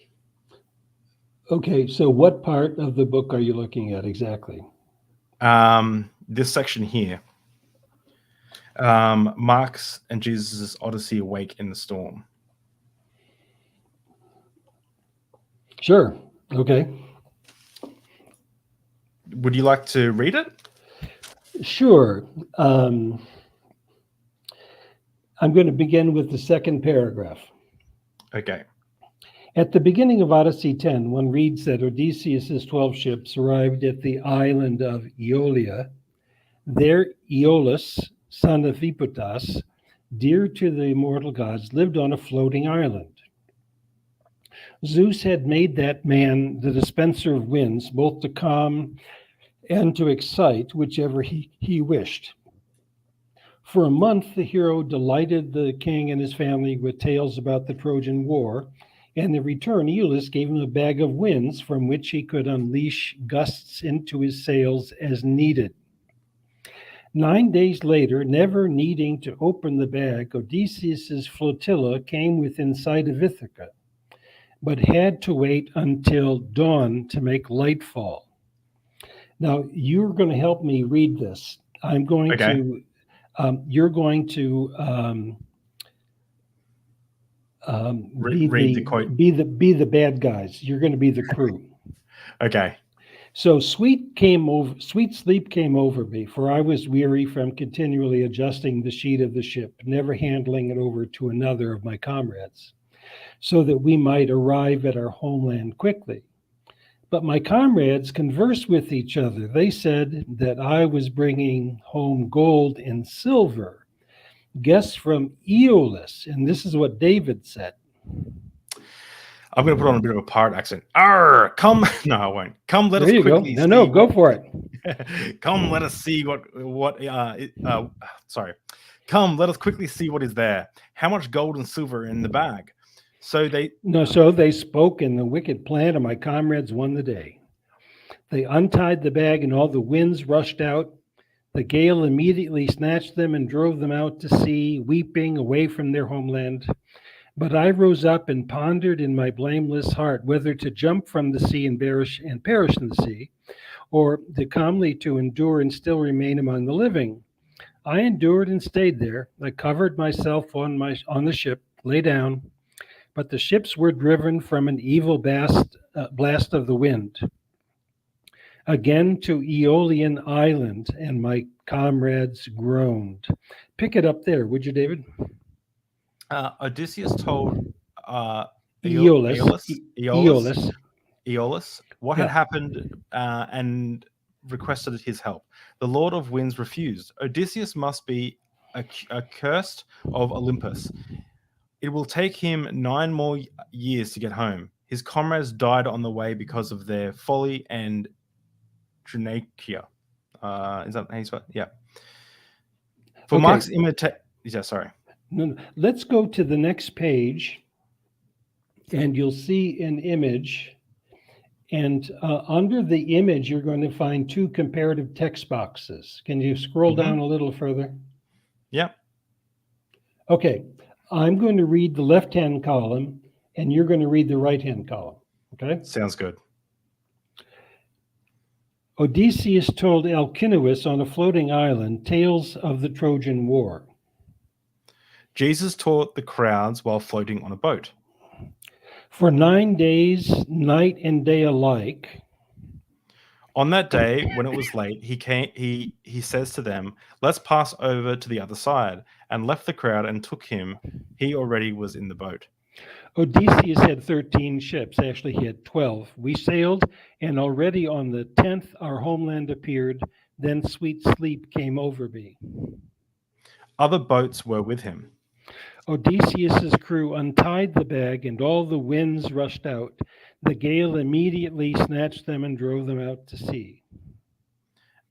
Speaker 2: Okay, so what part of the book are you looking at exactly?
Speaker 1: This section here. Mark's and Jesus' Odyssey awake in the storm.
Speaker 2: Sure. Okay.
Speaker 1: Would you like to read it?
Speaker 2: Sure. I'm going to begin with the second paragraph.
Speaker 1: Okay.
Speaker 2: At the beginning of Odyssey 10, one reads that Odysseus' 12 ships arrived at the island of Aeolia. There Aeolus, son of Hippotas, dear to the immortal gods, lived on a floating island. Zeus had made that man the dispenser of winds, both to calm and to excite whichever he wished. For a month, the hero delighted the king and his family with tales about the Trojan War, and in return, Aeolus gave him a bag of winds from which he could unleash gusts into his sails as needed. 9 days later, never needing to open the bag, Odysseus' flotilla came within sight of Ithaca, but had to wait until dawn to make light fall. Now, you're going to help me read this. I'm going to, you're going to be the bad guys. You're going to be the crew.
Speaker 1: Okay.
Speaker 2: So sweet sleep came over me, for I was weary from continually adjusting the sheet of the ship, never handling it over to another of my comrades, so that we might arrive at our homeland quickly. But my comrades conversed with each other. They said that I was bringing home gold and silver, guests from Aeolus, and this is what David said.
Speaker 1: I'm going to put on a bit of a pirate accent. Arr, come. No, I won't. Come, let us quickly
Speaker 2: see. No, go for it.
Speaker 1: Come, let us see Come, let us quickly see what is there. How much gold and silver in the bag? So they
Speaker 2: spoke, and the wicked plan of my comrades won the day. They untied the bag, and all the winds rushed out. The gale immediately snatched them and drove them out to sea, weeping away from their homeland. But I rose up and pondered in my blameless heart whether to jump from the sea and perish in the sea, or to calmly to endure and still remain among the living. I endured and stayed there. I covered myself on the ship, lay down, but the ships were driven from an evil blast of the wind. Again to Aeolian island, and my comrades groaned. Pick it up there, would you, David?
Speaker 1: Odysseus told
Speaker 2: Aeolus
Speaker 1: what had happened and requested his help. The Lord of Winds refused. Odysseus must be accursed of Olympus. It will take him 9 more years to get home. His comrades died on the way because of their folly and Dranakia. Is that how you spell it? Yeah. For Mark's imitation. Yeah, sorry.
Speaker 2: No. Let's go to the next page, and you'll see an image. And under the image, you're going to find 2 comparative text boxes. Can you scroll down a little further?
Speaker 1: Yeah.
Speaker 2: Okay. I'm going to read the left-hand column, and you're going to read the right-hand column. Okay?
Speaker 1: Sounds good.
Speaker 2: Odysseus told Alcinous on a floating island tales of the Trojan War.
Speaker 1: Jesus taught the crowds while floating on a boat.
Speaker 2: For 9 days, night and day alike.
Speaker 1: On that day, when it was late, he says to them, "Let's pass over to the other side," and left the crowd and took him. He already was in the boat.
Speaker 2: Odysseus had 13 ships. Actually, he had 12. We sailed, and already on the 10th, our homeland appeared. Then sweet sleep came over me.
Speaker 1: Other boats were with him.
Speaker 2: Odysseus's crew untied the bag, and all the winds rushed out. The gale immediately snatched them and drove them out to sea.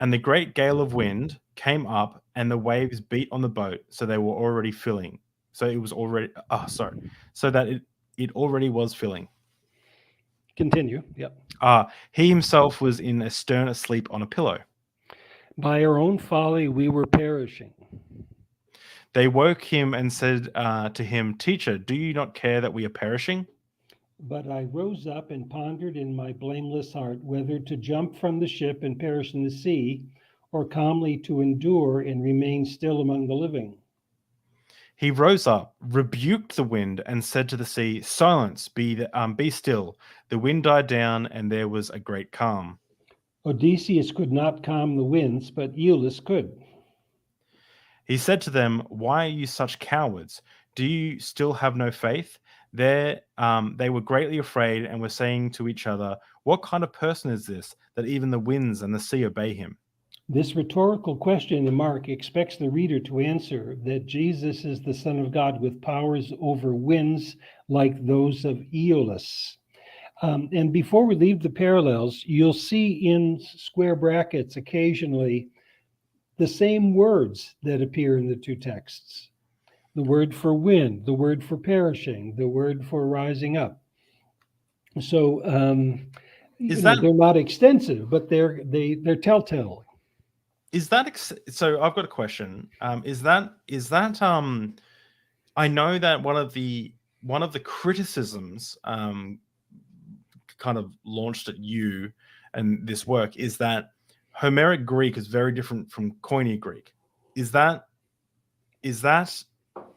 Speaker 1: And the great gale of wind came up, and the waves beat on the boat, so they were already filling. So it was already, so that it already was filling.
Speaker 2: Continue. Yep.
Speaker 1: He himself was in a stern asleep on a pillow.
Speaker 2: By our own folly, we were perishing.
Speaker 1: They woke him and said to him, Teacher, do you not care that we are perishing?
Speaker 2: But I rose up and pondered in my blameless heart whether to jump from the ship and perish in the sea, or calmly to endure and remain still among the living.
Speaker 1: He rose up, rebuked the wind, and said to the sea, Silence, be still. The wind died down, and there was a great calm.
Speaker 2: Odysseus could not calm the winds, but Aeolus could.
Speaker 1: He said to them, Why are you such cowards? Do you still have no faith? They were greatly afraid and were saying to each other, What kind of person is this, that even the winds and the sea obey him?
Speaker 2: This rhetorical question in Mark expects the reader to answer that Jesus is the Son of God with powers over winds like those of Aeolus. And before we leave the parallels, you'll see in square brackets occasionally the same words that appear in the two texts. The word for wind, the word for perishing, the word for rising up. So they're not extensive, but they're telltale.
Speaker 1: Is that so? I've got a question. Is that I know that one of the criticisms kind of launched at you and this work is that Homeric Greek is very different from Koine Greek. Is that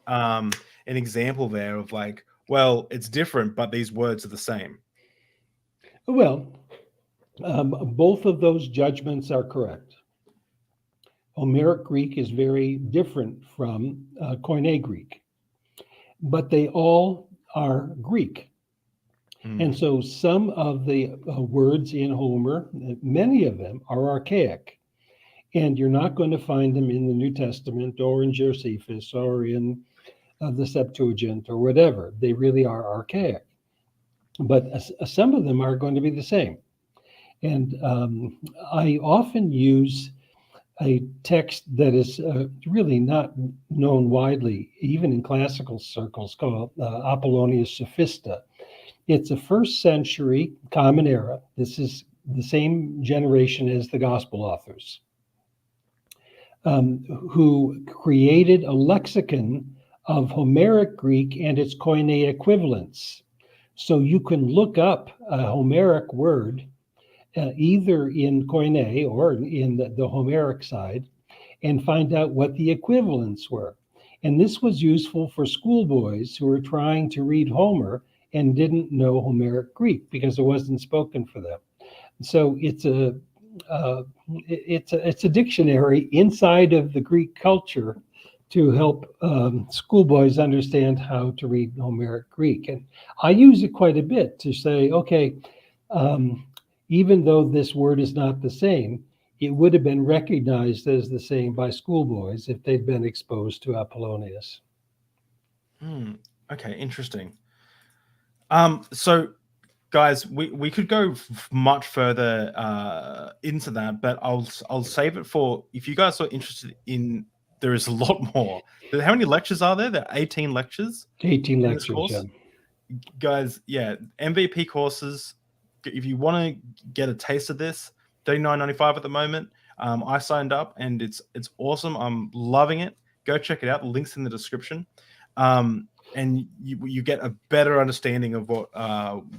Speaker 1: an example there of like, well, it's different, but these words are the same?
Speaker 2: Well, both of those judgments are correct. Homeric Greek is very different from Koine Greek, but they all are Greek. And so some of the words in Homer, many of them are archaic, and you're not going to find them in the New Testament or in Josephus or in the Septuagint or whatever. They really are archaic, but some of them are going to be the same. And I often use a text that is really not known widely, even in classical circles, called Apollonius Sophista. It's a first century Common Era. This is the same generation as the Gospel authors, who created a lexicon of Homeric Greek and its Koine equivalents. So you can look up a Homeric word either in Koine or in the Homeric side and find out what the equivalents were. And this was useful for schoolboys who were trying to read Homer and didn't know Homeric Greek because it wasn't spoken for them. So it's a dictionary inside of the Greek culture to help schoolboys understand how to read Homeric Greek. And I use it quite a bit to say, okay, even though this word is not the same, it would have been recognized as the same by schoolboys if they'd been exposed to Apollonius.
Speaker 1: Okay, interesting. So guys, we could go much further into that, but I'll save it for if you guys are interested in. There is a lot more. How many lectures are there? There are 18 lectures.
Speaker 2: 18 lectures, yeah.
Speaker 1: Guys, yeah, MVP courses. If you want to get a taste of this, $39.95 at the moment. I signed up and it's awesome. I'm loving it. Go check it out. The link's in the description. And you get a better understanding of what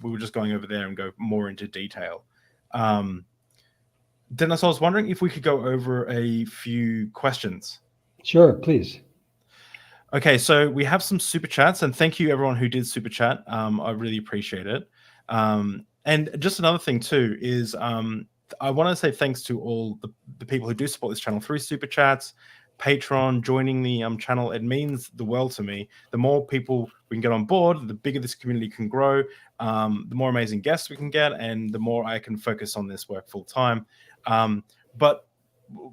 Speaker 1: we were just going over there and go more into detail. Dennis, I was wondering if we could go over a few questions.
Speaker 2: Sure, please.
Speaker 1: Okay, so we have some super chats, and thank you everyone who did super chat. I really appreciate it. And just another thing too is I want to say thanks to all the people who do support this channel through super chats, Patreon, joining the channel. It means the world to me. The more people we can get on board, the bigger this community can grow, the more amazing guests we can get, and the more I can focus on this work full time. But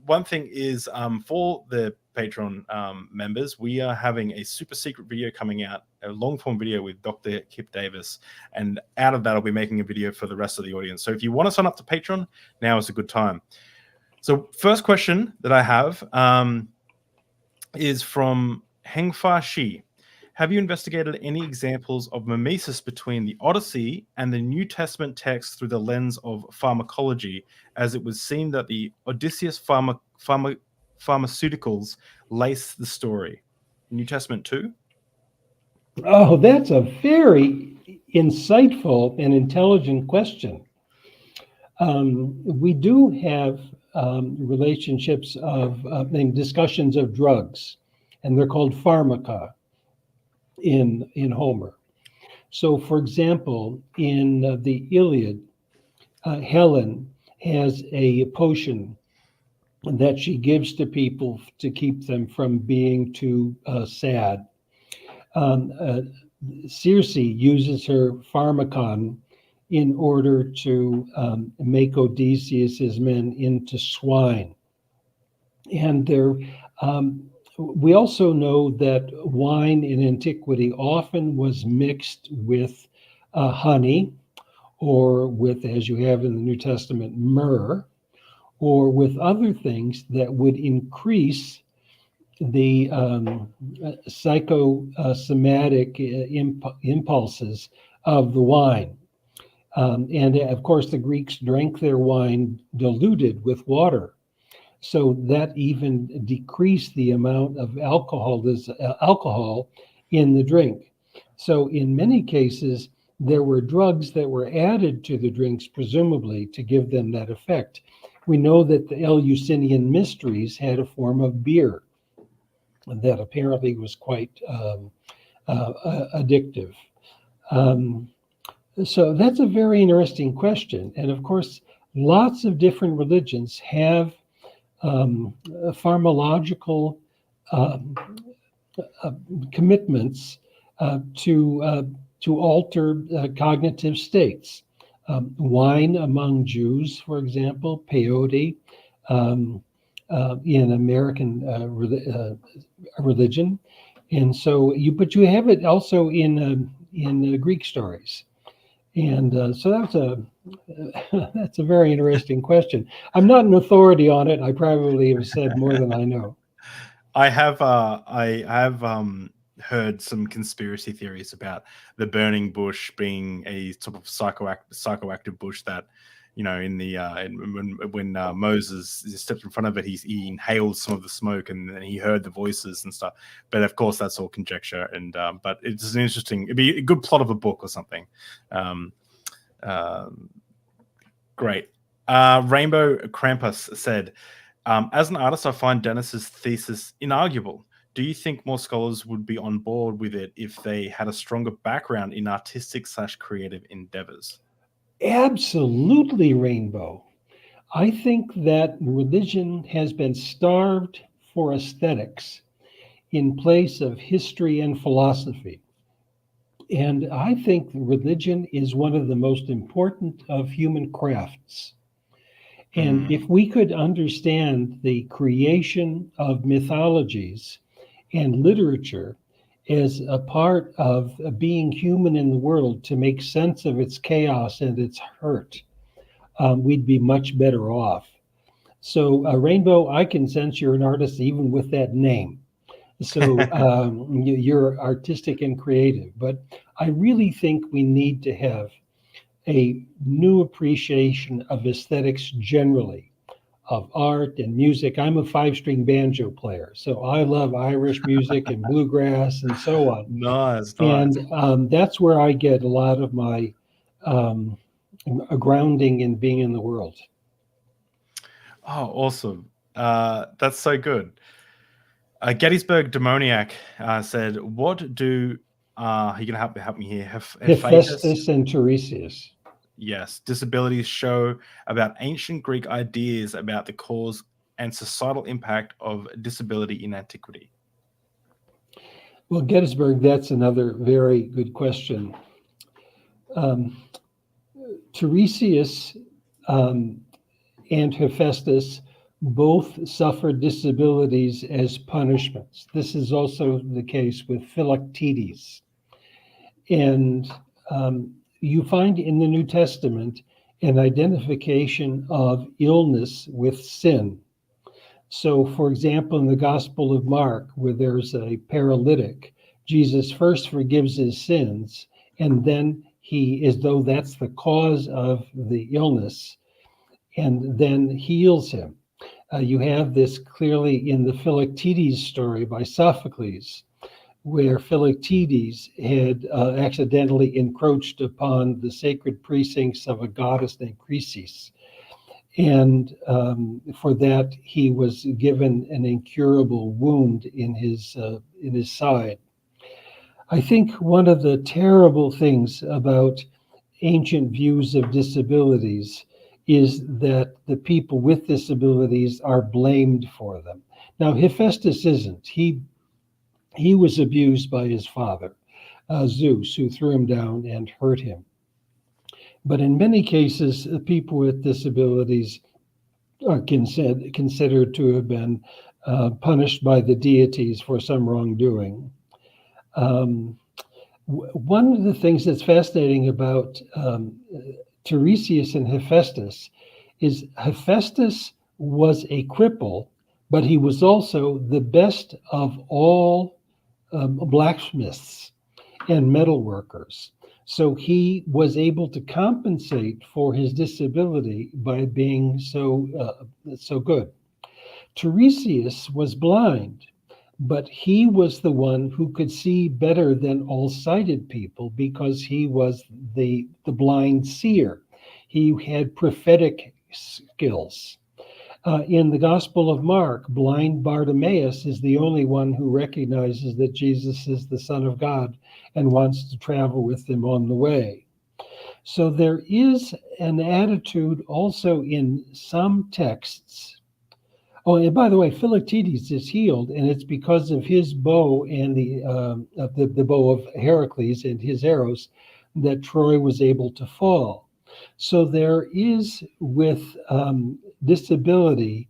Speaker 1: one thing is for the Patreon members, we are having a super secret video coming out, a long form video with Dr. Kip Davis. And out of that, I'll be making a video for the rest of the audience. So if you want to sign up to Patreon, now is a good time. So first question that I have is from Hengfa Shi. Have you investigated any examples of mimesis between the Odyssey and the New Testament text through the lens of pharmacology, as it would seem that the Odysseus pharmaceuticals lace the story? New Testament too?
Speaker 2: Oh, that's a very insightful and intelligent question. We do have relationships of discussions of drugs, and they're called pharmaca in Homer. So, for example, in the Iliad, Helen has a potion that she gives to people to keep them from being too sad. Circe uses her pharmacon in order to make Odysseus's men into swine. And we also know that wine in antiquity often was mixed with honey, or with, as you have in the New Testament, myrrh, or with other things that would increase the psychosomatic impulses of the wine. And of course, the Greeks drank their wine diluted with water. So that even decreased the amount of alcohol in the drink. So in many cases, there were drugs that were added to the drinks, presumably to give them that effect. We know that the Eleusinian Mysteries had a form of beer that apparently was quite addictive. So that's a very interesting question. And of course, lots of different religions have pharmacological commitments to alter cognitive states. Wine among Jews, for example, peyote in American religion, and so but you have it also in Greek stories. And so that's a very interesting question. I'm not an authority on it. I probably have said more than I know.
Speaker 1: I have heard some conspiracy theories about the burning bush being a sort of psychoactive bush that, you know, in the when Moses stepped in front of it, he inhaled some of the smoke and then he heard the voices and stuff. But of course, that's all conjecture. And but it's an interesting. It'd be a good plot of a book or something. Great. Rainbow Krampus said, as an artist, I find Dennis's thesis inarguable. Do you think more scholars would be on board with it if they had a stronger background in artistic/creative endeavors?
Speaker 2: Absolutely, Rainbow. I think that religion has been starved for aesthetics in place of history and philosophy. And I think religion is one of the most important of human crafts. And if we could understand the creation of mythologies and literature as a part of being human in the world to make sense of its chaos and its hurt, we'd be much better off. So, Rainbow, I can sense you're an artist even with that name. So you're artistic and creative. But I really think we need to have a new appreciation of aesthetics generally, of art and music. I'm a 5-string banjo player, so I love Irish music and bluegrass and so on.
Speaker 1: Nice.
Speaker 2: And that's where I get a lot of my grounding in being in the world.
Speaker 1: Oh, awesome. That's so good. Gettysburg Demoniac said, what do, you can help me here,
Speaker 2: Hephaestus and Tiresias.
Speaker 1: Yes, disabilities show about ancient Greek ideas about the cause and societal impact of disability in antiquity?
Speaker 2: Well, Gettysburg, that's another very good question. Tiresias and Hephaestus both suffered disabilities as punishments. This is also the case with Philoctetes. And you find in the New Testament an identification of illness with sin. So, for example, in the Gospel of Mark, where there's a paralytic, Jesus first forgives his sins, and then he, as though that's the cause of the illness, and then heals him. You have this clearly in the Philoctetes story by Sophocles, where Philoctetes had accidentally encroached upon the sacred precincts of a goddess named Chrysis. And for that, he was given an incurable wound in his side. I think one of the terrible things about ancient views of disabilities is that the people with disabilities are blamed for them. Now, Hephaestus isn't. He was abused by his father, Zeus, who threw him down and hurt him. But in many cases, people with disabilities are considered to have been punished by the deities for some wrongdoing. One of the things that's fascinating about Tiresias and Hephaestus is Hephaestus was a cripple, but he was also the best of all blacksmiths and metal workers. So he was able to compensate for his disability by being so good. Tiresias was blind, but he was the one who could see better than all sighted people because he was the blind seer. He had prophetic skills. In the Gospel of Mark, blind Bartimaeus is the only one who recognizes that Jesus is the Son of God and wants to travel with him on the way. So there is an attitude also in some texts. Oh, and by the way, Philoctetes is healed, and it's because of his bow and the bow of Heracles and his arrows that Troy was able to fall. So there is with disability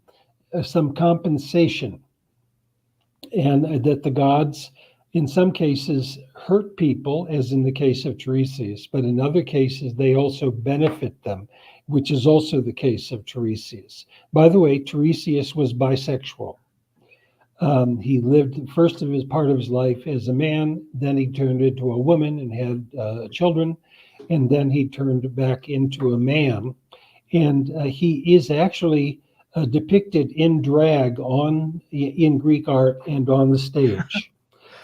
Speaker 2: some compensation, and that the gods in some cases hurt people, as in the case of Tiresias, but in other cases they also benefit them, which is also the case of Tiresias. By the way, Tiresias was bisexual. He lived first of his part of his life as a man, then he turned into a woman and had children, and then he turned back into a man. And he is actually depicted in drag in Greek art and on the stage.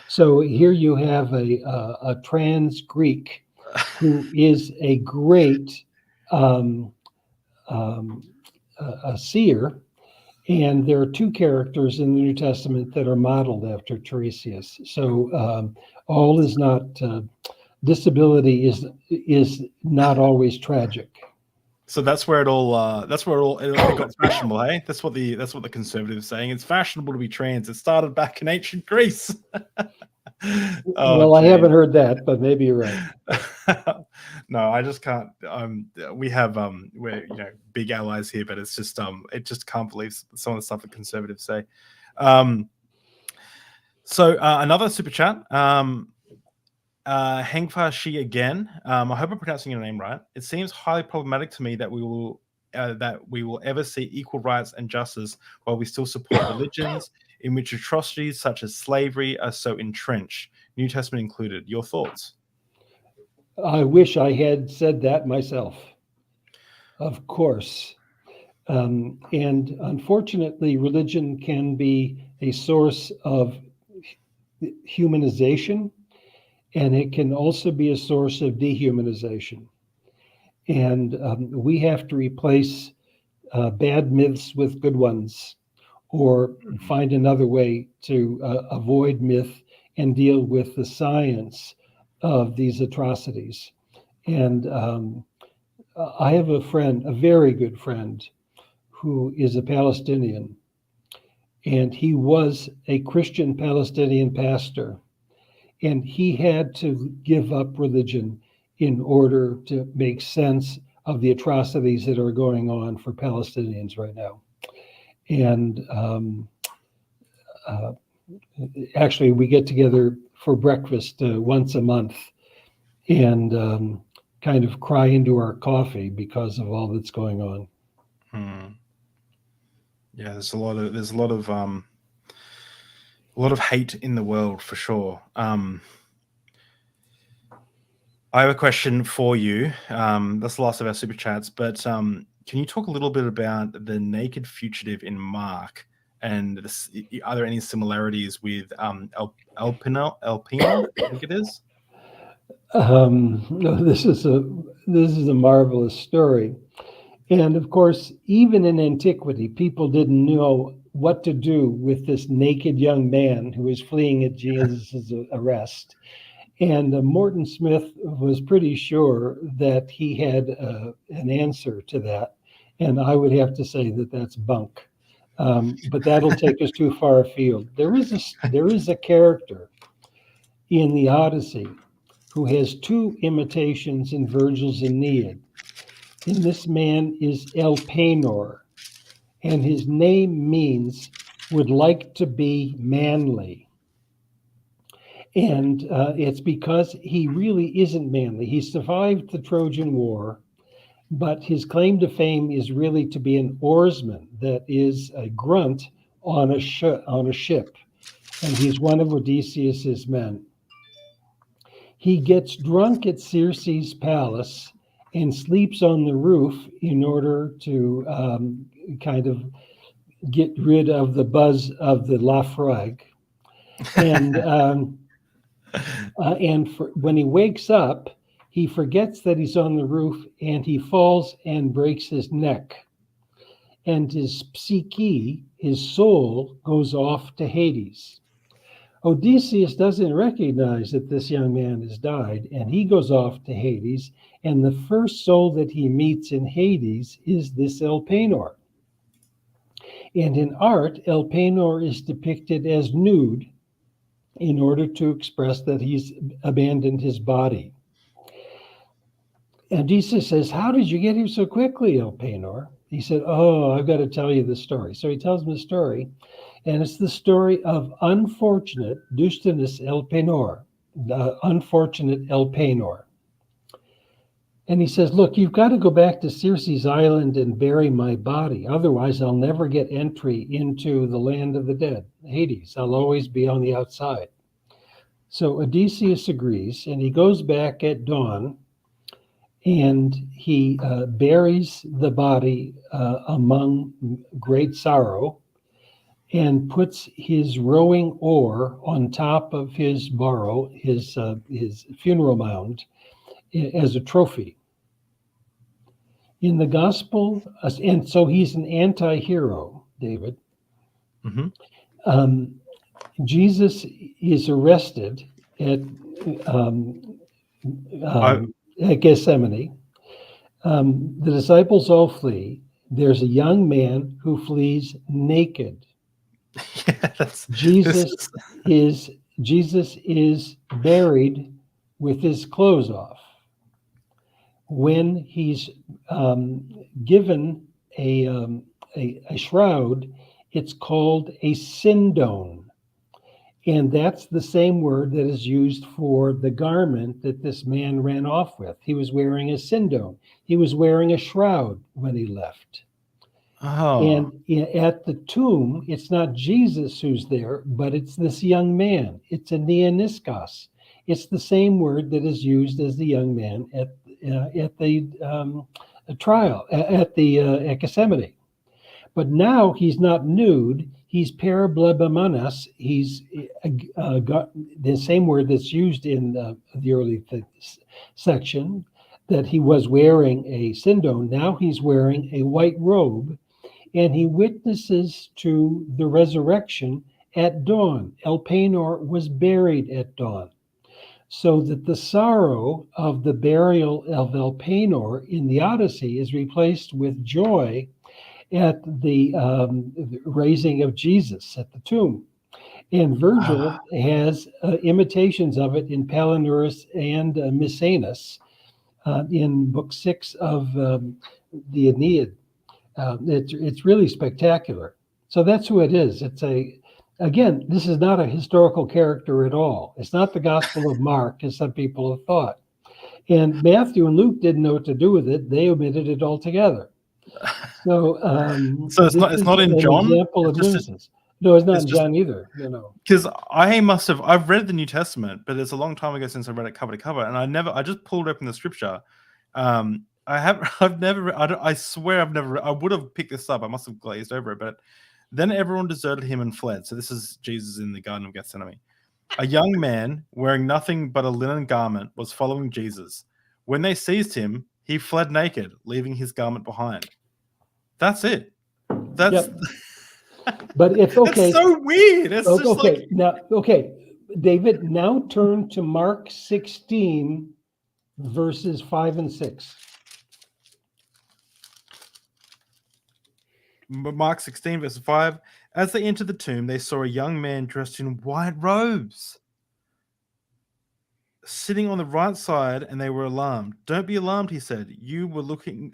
Speaker 2: So here you have a trans Greek who is a great a seer, and there are two characters in the New Testament that are modeled after Tiresias. So all is not disability is not always tragic.
Speaker 1: So that's where it all it got fashionable, hey? That's what the conservatives are saying. It's fashionable to be trans. It started back in ancient Greece.
Speaker 2: Well, I haven't heard that, but maybe you're right.
Speaker 1: No, I just can't. We have we're big allies here, but it's just it just can't believe some of the stuff that conservatives say. So another super chat. Hengfa Shi again. I hope I'm pronouncing your name right. It seems highly problematic to me that we will ever see equal rights and justice while we still support religions in which atrocities such as slavery are so entrenched, New Testament included. Your thoughts?
Speaker 2: I wish I had said that myself. Of course. And unfortunately, religion can be a source of humanization, and it can also be a source of dehumanization. And we have to replace bad myths with good ones, or find another way to avoid myth and deal with the science of these atrocities. And I have a friend, a very good friend, who is a Palestinian, and he was a Christian Palestinian pastor. And he had to give up religion in order to make sense of the atrocities that are going on for Palestinians right now. And actually, we get together for breakfast once a month and kind of cry into our coffee because of all that's going on.
Speaker 1: Yeah, there's a lot of hate in the world for sure. I have a question for you. That's the last of our super chats, but can you talk a little bit about the naked fugitive in Mark, and are there any similarities with Alpino, I think it is?
Speaker 2: No, this is a marvelous story. And of course, even in antiquity, people didn't know what to do with this naked young man who was fleeing at Jesus' arrest. And Morton Smith was pretty sure that he had an answer to that. And I would have to say that that's bunk. But that'll take us too far afield. There is a character in the Odyssey who has two imitations in Virgil's Aeneid. And this man is Elpenor, and his name means would like to be manly. And it's because he really isn't manly. He survived the Trojan War, but his claim to fame is really to be an oarsman, that is a grunt on a ship. And he's one of Odysseus's men. He gets drunk at Circe's palace and sleeps on the roof in order to kind of get rid of the buzz of the Lafroig. And when he wakes up, he forgets that he's on the roof and he falls and breaks his neck. And his psyche, his soul, goes off to Hades. Odysseus doesn't recognize that this young man has died, and he goes off to Hades, and the first soul that he meets in Hades is this Elpenor. And in art, Elpenor is depicted as nude in order to express that he's abandoned his body. And Odysseus says, "How did you get here so quickly, Elpenor?" He said, "Oh, I've got to tell you the story." So he tells him the story. And it's the story of unfortunate Dustinus Elpenor, the unfortunate Elpenor. And he says, "Look, you've got to go back to Circe's island and bury my body. Otherwise, I'll never get entry into the land of the dead, Hades. I'll always be on the outside." So Odysseus agrees, and he goes back at dawn, and he buries the body among great sorrow, and puts his rowing oar on top of his barrow, his funeral mound, as a trophy. In the gospel, and so he's an anti-hero, David.
Speaker 1: Mm-hmm.
Speaker 2: Jesus is arrested at Gethsemane. The disciples all flee. There's a young man who flees naked.
Speaker 1: Yeah,
Speaker 2: Jesus is buried with his clothes off. When he's given a shroud, it's called a sindone. And that's the same word that is used for the garment that this man ran off with. He was wearing a sindone. He was wearing a shroud when he left.
Speaker 1: Oh.
Speaker 2: And at the tomb, it's not Jesus who's there, but it's this young man. It's a neoniskos. It's the same word that is used as the young man at the trial, at Gethsemane. But now he's not nude. He's parablebomonas. He's got the same word that's used in the early section, that he was wearing a sindone. Now he's wearing a white robe, and he witnesses to the resurrection at dawn. Elpenor was buried at dawn. So that the sorrow of the burial of Elpenor in the Odyssey is replaced with joy at the raising of Jesus at the tomb. And Virgil has imitations of it in Palinurus and Misenus in book 6 of the Aeneid. It's really spectacular. So that's who it is. Again, this is not a historical character at all. It's not the Gospel of Mark, as some people have thought. And Matthew and Luke didn't know what to do with it. They omitted it altogether. So,
Speaker 1: So it's
Speaker 2: this
Speaker 1: not, it's
Speaker 2: is
Speaker 1: not in
Speaker 2: an
Speaker 1: John.
Speaker 2: example
Speaker 1: It's
Speaker 2: of
Speaker 1: just,
Speaker 2: mimesis. No, it's not
Speaker 1: it's
Speaker 2: in
Speaker 1: just
Speaker 2: John either.
Speaker 1: because I've read the New Testament, but it's a long time ago since I read it cover to cover, and I just pulled open the scripture. I've never, I swear I've never, I would have picked this up. I must have glazed over it, but then everyone deserted him and fled. So this is Jesus in the Garden of Gethsemane. A young man wearing nothing but a linen garment was following Jesus. When they seized him, he fled naked, leaving his garment behind. That's it. That's
Speaker 2: But it's okay.
Speaker 1: That's so weird. It's just
Speaker 2: okay. Now, David, now turn to Mark 16, verses 5 and 6.
Speaker 1: Mark 16, verse 5. As they entered the tomb, they saw a young man dressed in white robes sitting on the right side, and they were alarmed. Don't be alarmed, he said. You're looking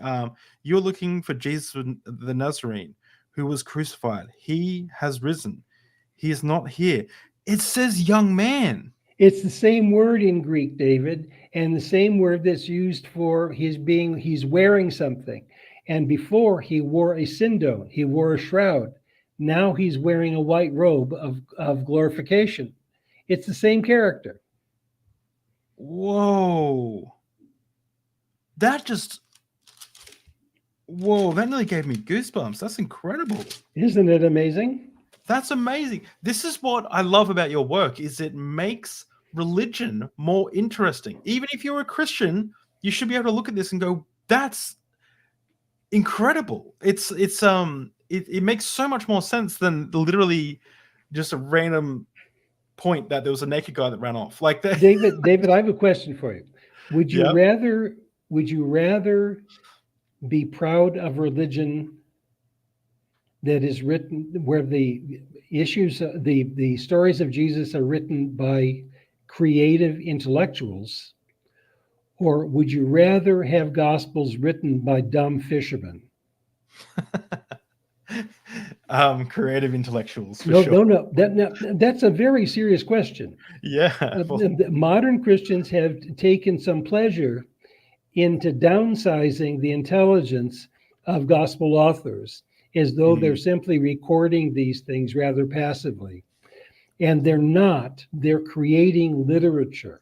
Speaker 1: for Jesus the Nazarene, who was crucified. He has risen. He is not here. It says young man.
Speaker 2: It's the same word in Greek, David, and the same word that's used for he's wearing something. And before, he wore a sindone, he wore a shroud. Now he's wearing a white robe of glorification. It's the same character.
Speaker 1: Whoa. That nearly gave me goosebumps. That's incredible.
Speaker 2: Isn't it amazing?
Speaker 1: That's amazing. This is what I love about your work, is it makes religion more interesting. Even if you're a Christian, you should be able to look at this and go, that's incredible. It makes so much more sense than literally just a random point that there was a naked guy that ran off like that.
Speaker 2: David, I have a question for you. Would you
Speaker 1: Yep.
Speaker 2: rather be proud of religion that is written where the issues, the stories of Jesus are written by creative intellectuals, or would you rather have gospels written by dumb fishermen?
Speaker 1: Creative intellectuals, for
Speaker 2: No,
Speaker 1: sure.
Speaker 2: no. That's a very serious question.
Speaker 1: Yeah.
Speaker 2: Modern Christians have taken some pleasure into downsizing the intelligence of gospel authors, as though they're simply recording these things rather passively. And they're not. They're creating literature.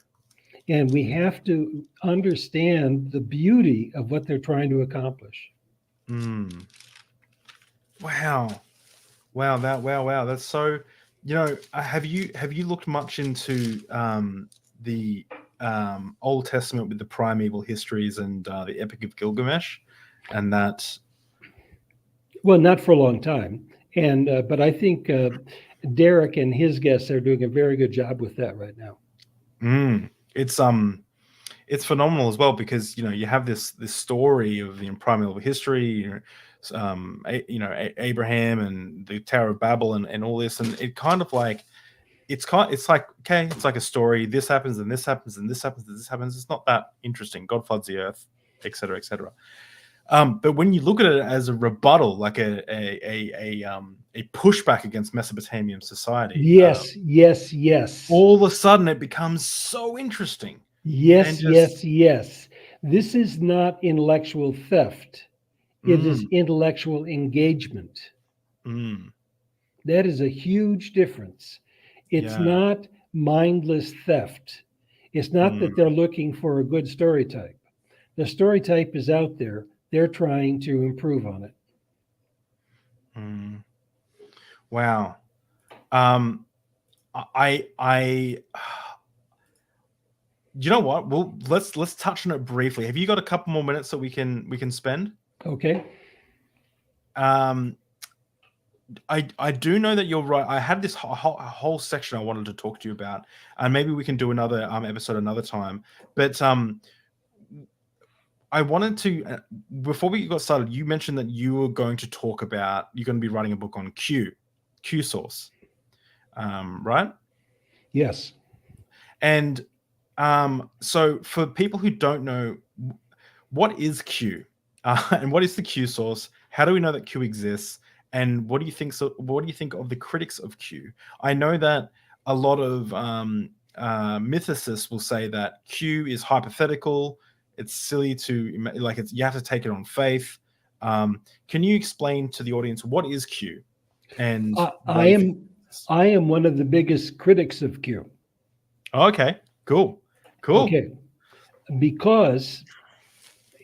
Speaker 2: And we have to understand the beauty of what they're trying to accomplish.
Speaker 1: Wow. That's so, have you looked much into the Old Testament with the primeval histories and the Epic of Gilgamesh, and that?
Speaker 2: Well, not for a long time, and but I think Derek and his guests are doing a very good job with that right now.
Speaker 1: It's phenomenal as well, because you have this story of the primeval history, Abraham and the Tower of Babel and all this, and it kind of like it's like, okay, it's like a story. This happens and this happens and this happens and this happens. It's not that interesting. God floods the earth, etc., etc. But when you look at it as a rebuttal, like a pushback against Mesopotamian society,
Speaker 2: Yes.
Speaker 1: all of a sudden it becomes so interesting.
Speaker 2: Yes. This is not intellectual theft. It is intellectual engagement. That is a huge difference. It's not mindless theft. It's not that they're looking for a good story type. The story type is out there. They're trying to improve on it.
Speaker 1: Wow. You know what? Well, let's touch on it briefly. Have you got a couple more minutes that we can spend?
Speaker 2: Okay.
Speaker 1: I do know that you're right. I had this whole section I wanted to talk to you about, and maybe we can do another episode another time. But I wanted to, before we got started, you mentioned that you were going to talk about, you're going to be writing a book on Q source, right?
Speaker 2: Yes.
Speaker 1: And so for people who don't know, what is Q, and what is the Q source? How do we know that Q exists? And what do you think? So, what do you think of the critics of Q? I know that a lot of mythicists will say that Q is hypothetical. It's silly to like. You have to take it on faith. Can you explain to the audience what is Q? And
Speaker 2: I am one of the biggest critics of Q.
Speaker 1: Okay, cool.
Speaker 2: Okay, because,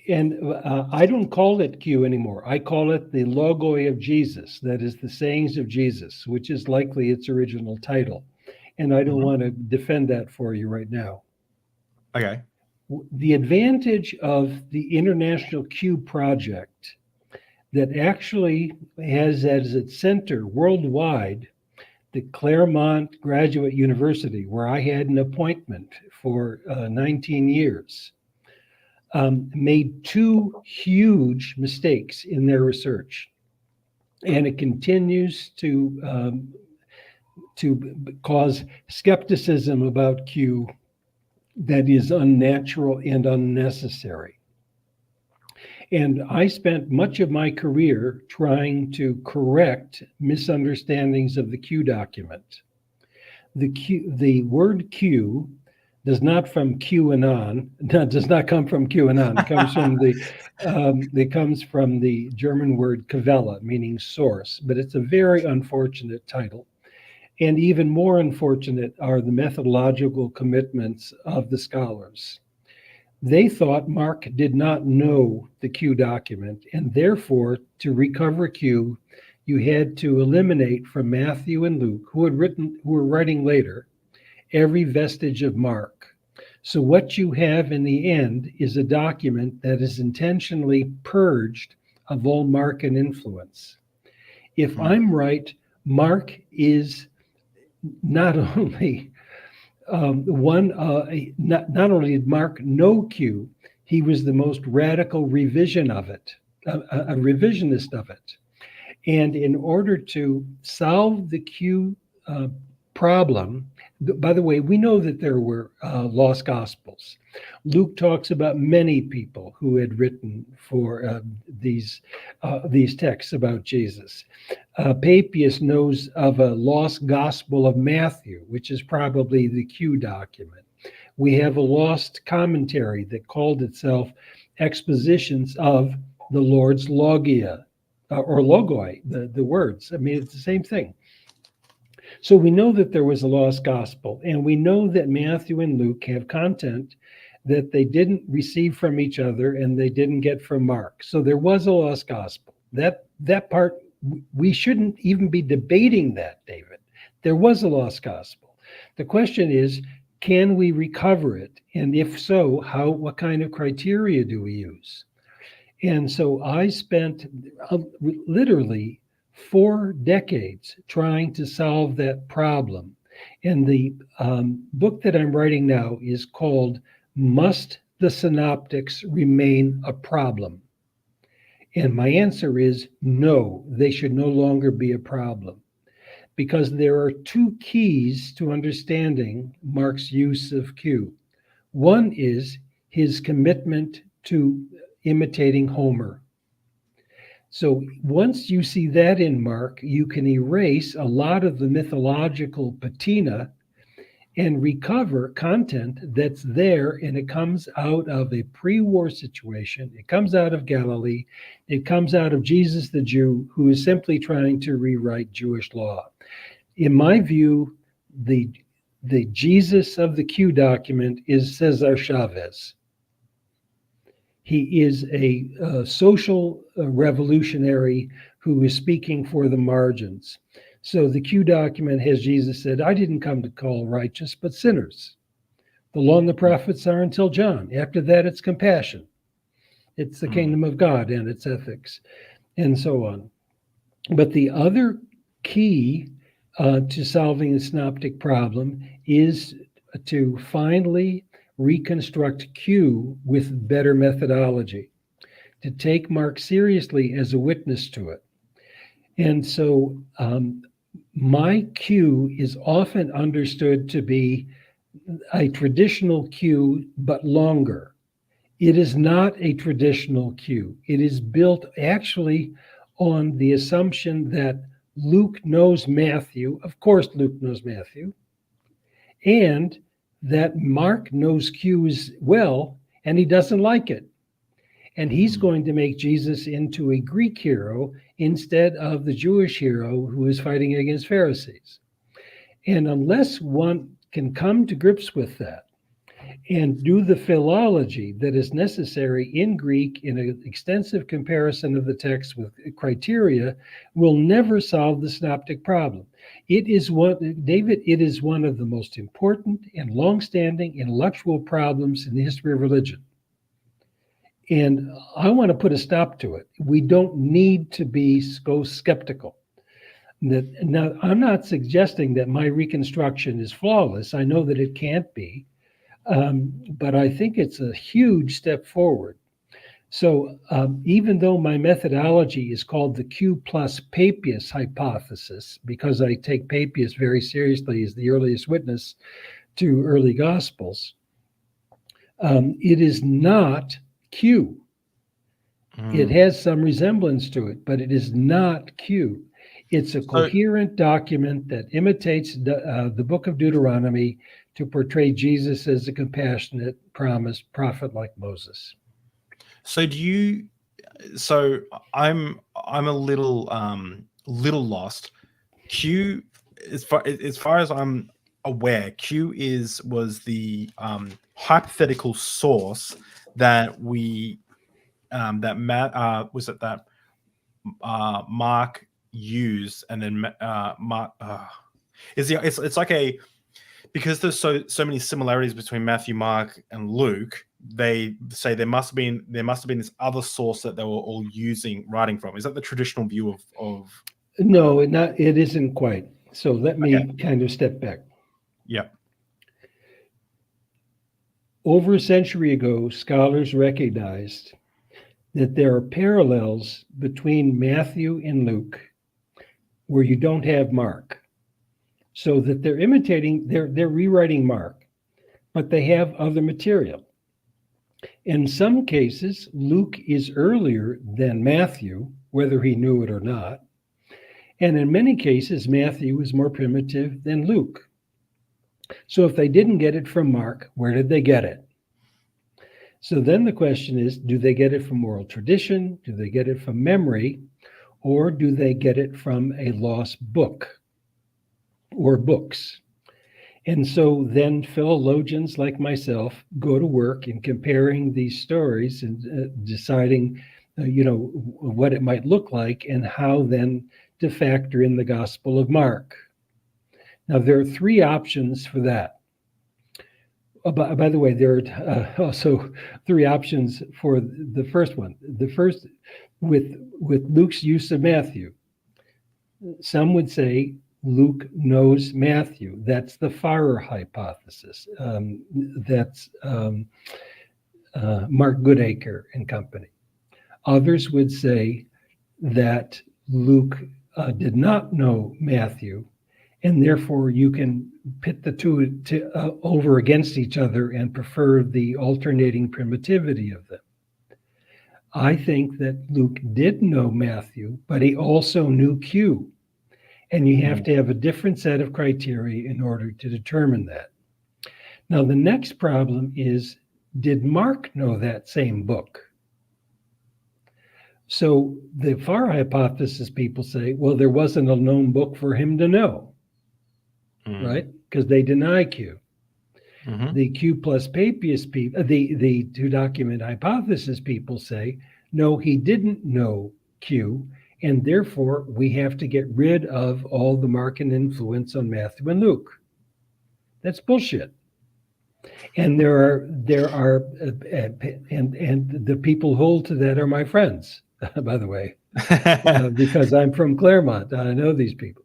Speaker 2: and I don't call it Q anymore. I call it the logoi of Jesus, that is the sayings of Jesus, which is likely its original title. And I don't want to defend that for you right now.
Speaker 1: Okay.
Speaker 2: The advantage of the International Q Project that actually has as its center worldwide the Claremont Graduate University, where I had an appointment for 19 years, made two huge mistakes in their research. And it continues to cause skepticism about Q that is unnatural and unnecessary. And I spent much of my career trying to correct misunderstandings of the Q document. The word Q does not from QAnon. Does not come from QAnon. It comes from it comes from the German word Quelle, meaning source. But it's a very unfortunate title. And even more unfortunate are the methodological commitments of the scholars. They thought Mark did not know the Q document, and therefore, to recover Q, you had to eliminate from Matthew and Luke, who were writing later, every vestige of Mark. So what you have in the end is a document that is intentionally purged of all Markan influence. If I'm right, Mark is not only not only did Mark know Q, he was the most radical revision of it, a revisionist of it. And in order to solve the Q problem, by the way, we know that there were lost gospels. Luke talks about many people who had written for these texts about Jesus. Papias knows of a lost gospel of Matthew, which is probably the Q document. We have a lost commentary that called itself Expositions of the Lord's Logia, or Logoi, the words. I mean, it's the same thing. So we know that there was a lost gospel, and we know that Matthew and Luke have content that they didn't receive from each other and they didn't get from Mark. So there was a lost gospel. That part, we shouldn't even be debating that, David. There was a lost gospel. The question is, can we recover it? And if so, what kind of criteria do we use? And so I spent literally 4 decades trying to solve that problem. And the book that I'm writing now is called Must the Synoptics Remain a Problem? And my answer is no, they should no longer be a problem. Because there are 2 keys to understanding Mark's use of Q. One is his commitment to imitating Homer. So once you see that in Mark, you can erase a lot of the mythological patina and recover content that's there, and it comes out of a pre-war situation. It comes out of Galilee. It comes out of Jesus the Jew, who is simply trying to rewrite Jewish law. In my view, the Jesus of the Q document is Cesar Chavez. He is a social revolutionary who is speaking for the margins. So the Q document has Jesus said, I didn't come to call righteous, but sinners. The law and the prophets are until John. After that, it's compassion. It's the kingdom of God and its ethics, and so on. But the other key to solving the synoptic problem is to finally reconstruct Q with better methodology, to take Mark seriously as a witness to it. And so my Q is often understood to be a traditional Q, but longer. It is not a traditional Q. It is built actually on the assumption that Luke knows Matthew. Of course, Luke knows Matthew, and that Mark knows Q as well, and he doesn't like it. And he's going to make Jesus into a Greek hero instead of the Jewish hero who is fighting against Pharisees. And unless one can come to grips with that and do the philology that is necessary in Greek in an extensive comparison of the text with criteria, will never solve the synoptic problem. It is one of the most important and long-standing intellectual problems in the history of religion. And I want to put a stop to it. We don't need to be so skeptical. Now, I'm not suggesting that my reconstruction is flawless. I know that it can't be, but I think it's a huge step forward. So even though my methodology is called the Q plus Papias hypothesis, because I take Papias very seriously as the earliest witness to early Gospels, it is not Q. It has some resemblance to it, but it is not Q. It's a coherent document that imitates the book of Deuteronomy to portray Jesus as a compassionate, promised prophet like Moses.
Speaker 1: So I'm a little lost. Q, as far as I'm aware, Q was the hypothetical source that Mark used, and then Mark it's like a, because there's so many similarities between Matthew, Mark, and Luke. They say there must have been this other source that they were all writing from. Is that the traditional view of?
Speaker 2: No, it isn't quite. So let me kind of step back.
Speaker 1: Yeah.
Speaker 2: Over a century ago, scholars recognized that there are parallels between Matthew and Luke where you don't have Mark. So that they're rewriting Mark, but they have other material. In some cases, Luke is earlier than Matthew, whether he knew it or not. And in many cases, Matthew is more primitive than Luke. So if they didn't get it from Mark, where did they get it? So then the question is, do they get it from oral tradition? Do they get it from memory? Or do they get it from a lost book or books? And so then philologians like myself go to work in comparing these stories and deciding, what it might look like and how then to factor in the Gospel of Mark. Now, there are three options for that. By the way, there are also three options for the first one. The first, with Luke's use of Matthew. Some would say Luke knows Matthew. That's the Farrer hypothesis. That's Mark Goodacre and company. Others would say that Luke did not know Matthew, and therefore you can pit the two over against each other and prefer the alternating primitivity of them. I think that Luke did know Matthew, but he also knew Q. And you have to have a different set of criteria in order to determine that. Now, the next problem is, did Mark know that same book? So the Farrer hypothesis people say, well, there wasn't a known book for him to know, right? Because they deny Q. The Q plus Papias people, the two document hypothesis people say, no, he didn't know Q, and therefore we have to get rid of all the Markan influence on Matthew and Luke. That's bullshit. And there are the people who hold to that are my friends, by the way, because I'm from Claremont. I know these people.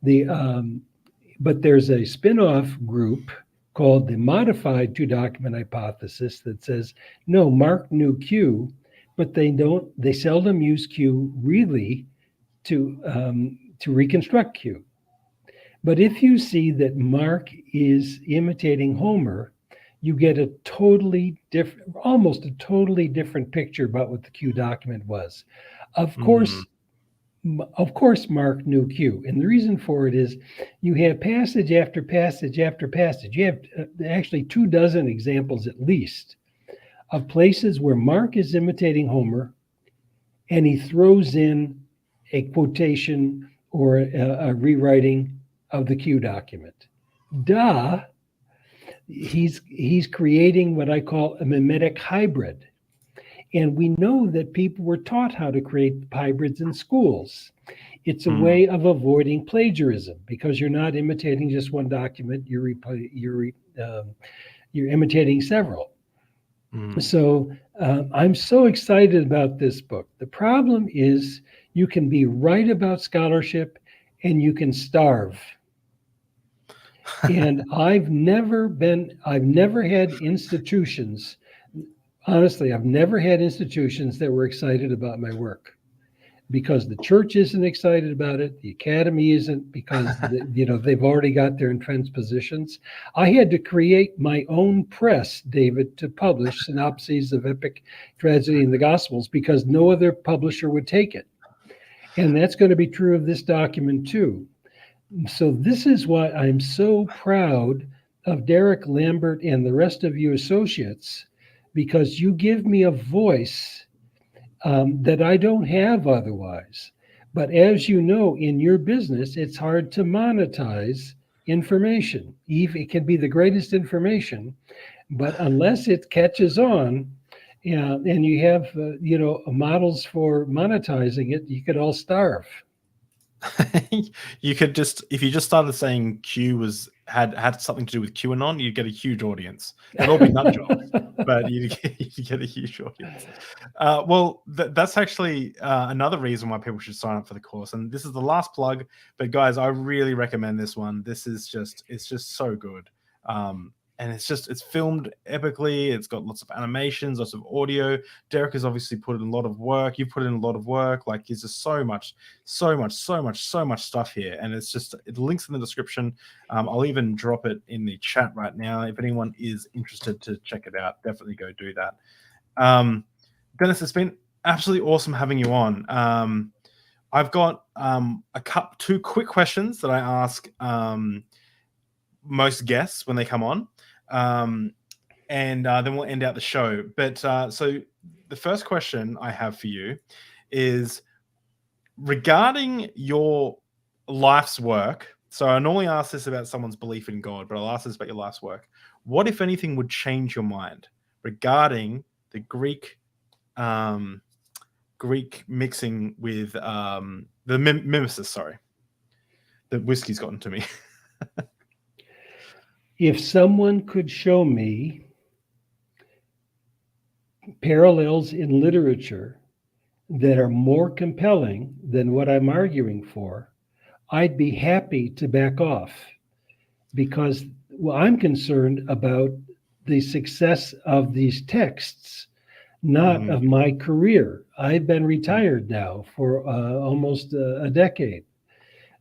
Speaker 2: But there's a spin-off group called the modified two-document hypothesis that says, no, Mark knew Q, but they seldom use Q really to reconstruct Q. But if you see that Mark is imitating Homer, you get a totally different, almost a totally different picture about what the Q document was. Of course, Of course, Mark knew Q. And the reason for it is you have passage after passage after passage. You have actually 24 examples at least of places where Mark is imitating Homer and he throws in a quotation or a rewriting of the Q document. Duh. He's creating what I call a mimetic hybrid. And we know that people were taught how to create hybrids in schools. It's a way of avoiding plagiarism because you're not imitating just one document, you're imitating several. So I'm so excited about this book. The problem is you can be right about scholarship and you can starve. And I've never had institutions. Honestly, I've never had institutions that were excited about my work because the church isn't excited about it. The academy isn't because they've already got their entrenched positions. I had to create my own press, David, to publish synopses of epic tragedy in the Gospels because no other publisher would take it. And that's going to be true of this document too. So this is why I'm so proud of Derek Lambert and the rest of you associates, because you give me a voice that I don't have otherwise. But as you know, in your business, it's hard to monetize information. It can be the greatest information, but unless it catches on, and you have models for monetizing it, you could all starve.
Speaker 1: You could just, if you just started saying Q had something to do with QAnon, you'd get a huge audience. They'd all be nut jobs, but you'd get a huge audience. Well, that's actually another reason why people should sign up for the course. And this is the last plug, but guys, I really recommend this one. It's just so good. And it's filmed epically. It's got lots of animations, lots of audio. Derek has obviously put in a lot of work. You've put in a lot of work. Like, there's just so much stuff here. And it links in the description. I'll even drop it in the chat right now. If anyone is interested to check it out, definitely go do that. Dennis, it's been absolutely awesome having you on. I've got two quick questions that I ask most guests when they come on. And then we'll end out the show. But so the first question I have for you is regarding your life's work. So I normally ask this about someone's belief in God, but I'll ask this about your life's work. What, if anything, would change your mind regarding the Greek mixing with the mimesis? Sorry, the whiskey's gotten to me.
Speaker 2: If someone could show me parallels in literature that are more compelling than what I'm arguing for, I'd be happy to back off because I'm concerned about the success of these texts, not of my career. I've been retired now for almost a decade.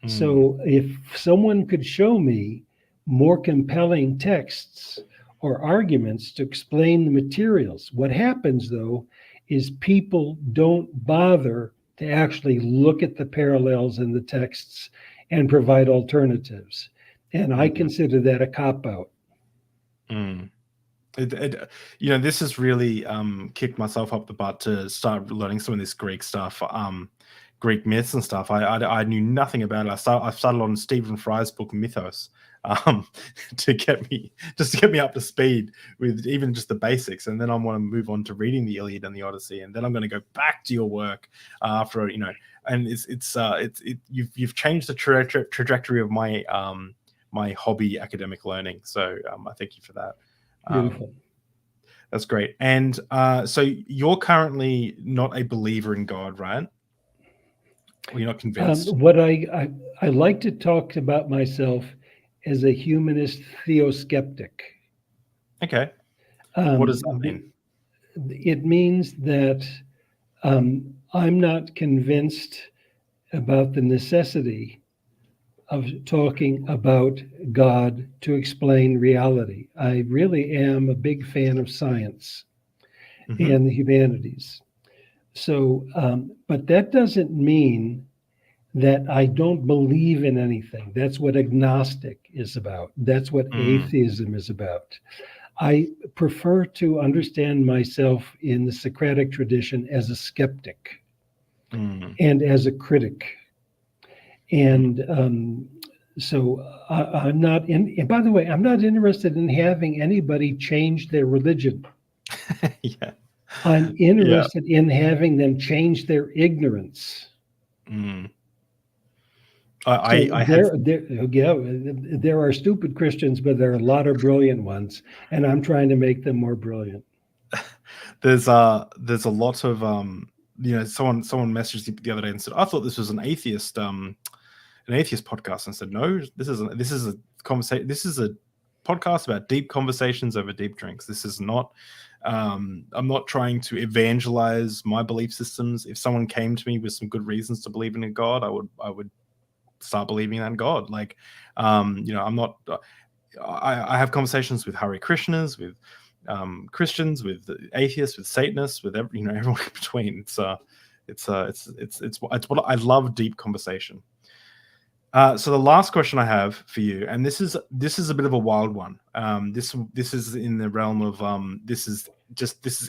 Speaker 2: So if someone could show me more compelling texts or arguments to explain the materials. What happens, though, is people don't bother to actually look at the parallels in the texts and provide alternatives. And I consider that a cop-out.
Speaker 1: This has really kicked myself up the butt to start learning some of this Greek stuff. Greek myths and stuff. I knew nothing about it. I started on Stephen Fry's book Mythos to get me up to speed with even just the basics, and then I want to move on to reading the Iliad and the Odyssey, and then I'm going to go back to your work after and you've changed the trajectory of my my hobby academic learning. So I thank you for that.
Speaker 2: Beautiful.
Speaker 1: That's great. And so you're currently not a believer in God, right? Well, you're not convinced.
Speaker 2: What I like to talk about myself as a humanist theoskeptic.
Speaker 1: Okay. What does that mean?
Speaker 2: It means that I'm not convinced about the necessity of talking about God to explain reality. I really am a big fan of science and the humanities. So, but that doesn't mean that I don't believe in anything. That's what agnostic is about. That's what atheism is about. I prefer to understand myself in the Socratic tradition as a skeptic and as a critic. And so I'm not in, and by the way, I'm not interested in having anybody change their religion.
Speaker 1: Yeah.
Speaker 2: I'm interested in having them change their ignorance. There are stupid Christians, but there are a lot of brilliant ones, and I'm trying to make them more brilliant.
Speaker 1: There's a lot of someone messaged the other day and said, I thought this was an atheist podcast, and said, no, this is a conversation. This is a podcast about deep conversations over deep drinks. This is not I'm not trying to evangelize my belief systems. If someone came to me with some good reasons to believe in a God, I would start believing in God. Like I'm not I have conversations with Hare Krishnas, with Christians, with atheists, with Satanists, with everyone in between. It's what I love, deep conversation. So the last question I have for you, and this is a bit of a wild one. This is in the realm of this is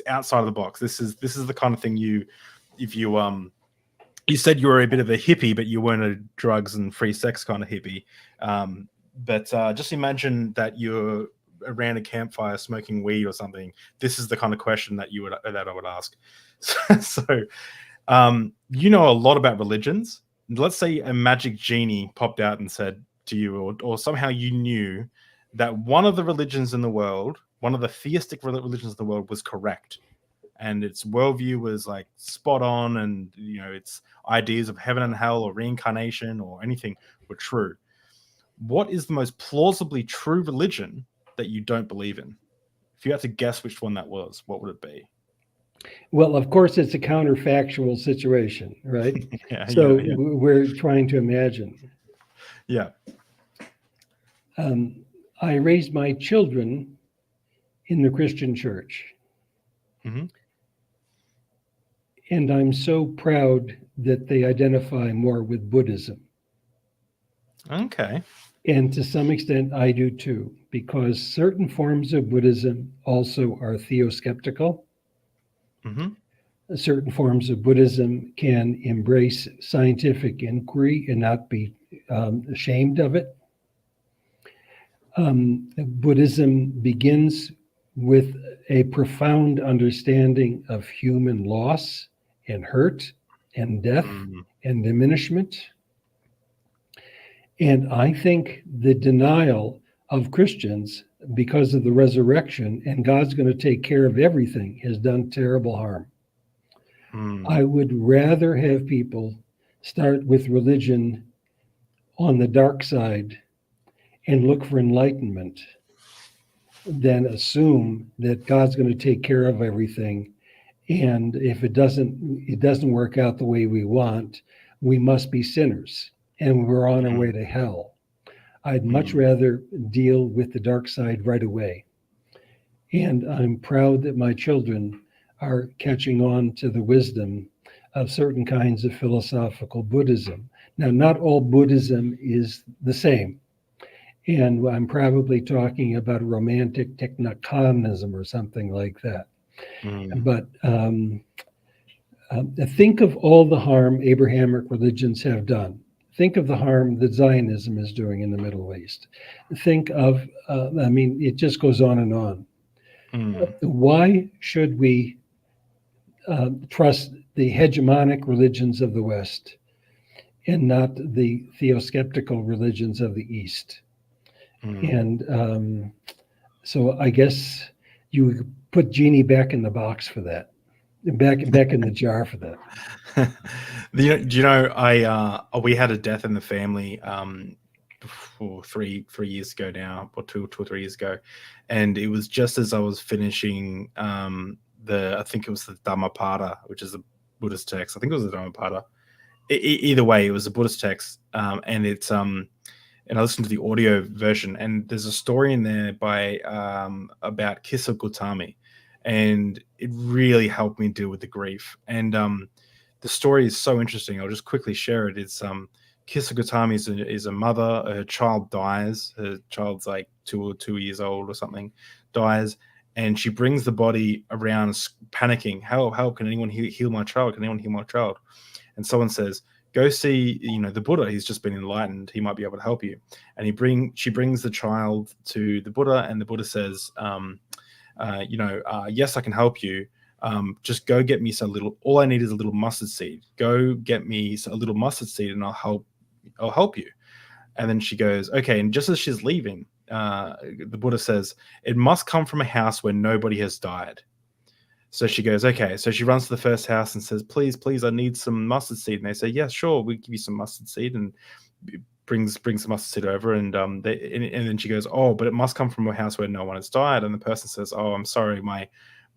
Speaker 1: outside of the box. This is the kind of thing you said you were a bit of a hippie, but you weren't a drugs and free sex kind of hippie. But just imagine that you're around a campfire smoking weed or something. This is the kind of question that I would ask. So you know a lot about religions. Let's say a magic genie popped out and said to you, or somehow you knew that one of the religions in the world, one of the theistic religions in the world, was correct, and its worldview was like spot on, and its ideas of heaven and hell or reincarnation or anything were true. What is the most plausibly true religion that you don't believe in? If you had to guess which one that was, what would it be?
Speaker 2: Well, of course, it's a counterfactual situation, right? We're trying to imagine.
Speaker 1: Yeah.
Speaker 2: I raised my children in the Christian church.
Speaker 1: Mm-hmm.
Speaker 2: And I'm so proud that they identify more with Buddhism.
Speaker 1: Okay.
Speaker 2: And to some extent, I do too, because certain forms of Buddhism also are theoskeptical.
Speaker 1: Mm-hmm.
Speaker 2: Certain forms of Buddhism can embrace scientific inquiry and not be ashamed of it. Buddhism begins with a profound understanding of human loss and hurt and death and diminishment. And I think the denial of Christians because of the resurrection and God's going to take care of everything has done terrible harm. I would rather have people start with religion on the dark side and look for enlightenment than assume that God's going to take care of everything. And if it doesn't work out the way we want, we must be sinners and we're on our way to hell. I'd much rather deal with the dark side right away. And I'm proud that my children are catching on to the wisdom of certain kinds of philosophical Buddhism. Now, not all Buddhism is the same. And I'm probably talking about romantic technicanism or something like that. But think of all the harm Abrahamic religions have done. Think of the harm that Zionism is doing in the Middle East. Think of, it just goes on and on. Why should we trust the hegemonic religions of the West and not the theoskeptical religions of the East? And so I guess you put Genie back in the box for that, back in the jar for that.
Speaker 1: We had a death in the family 3 years ago now, or 2 or 3 years ago, and it was just as I was finishing I think it was the Dhammapada, which is a Buddhist text. I think it was the Dhammapada. Either way, it was a Buddhist text, and it's and I listened to the audio version, and there's a story in there by about Kissa Gautami, and it really helped me deal with the grief. And the story is so interesting. I'll just quickly share it. It's Kisagutami is a mother. Her child dies. Her child's like 2 years old or something, dies, and she brings the body around panicking. How can anyone heal my child? Can anyone heal my child? And someone says, go see, the Buddha. He's just been enlightened. He might be able to help you. And she brings the child to the Buddha, and the Buddha says, yes, I can help you. Just go get me all I need is a little mustard seed. Go get me a little mustard seed and I'll help you. And then she goes, okay. And just as she's leaving, the Buddha says, it must come from a house where nobody has died. So she goes, okay. So she runs to the first house and says, please, I need some mustard seed. And they say, yeah, sure, we'll give you some mustard seed, and brings some mustard seed over. And and then she goes, oh, but it must come from a house where no one has died. And the person says, oh, I'm sorry, my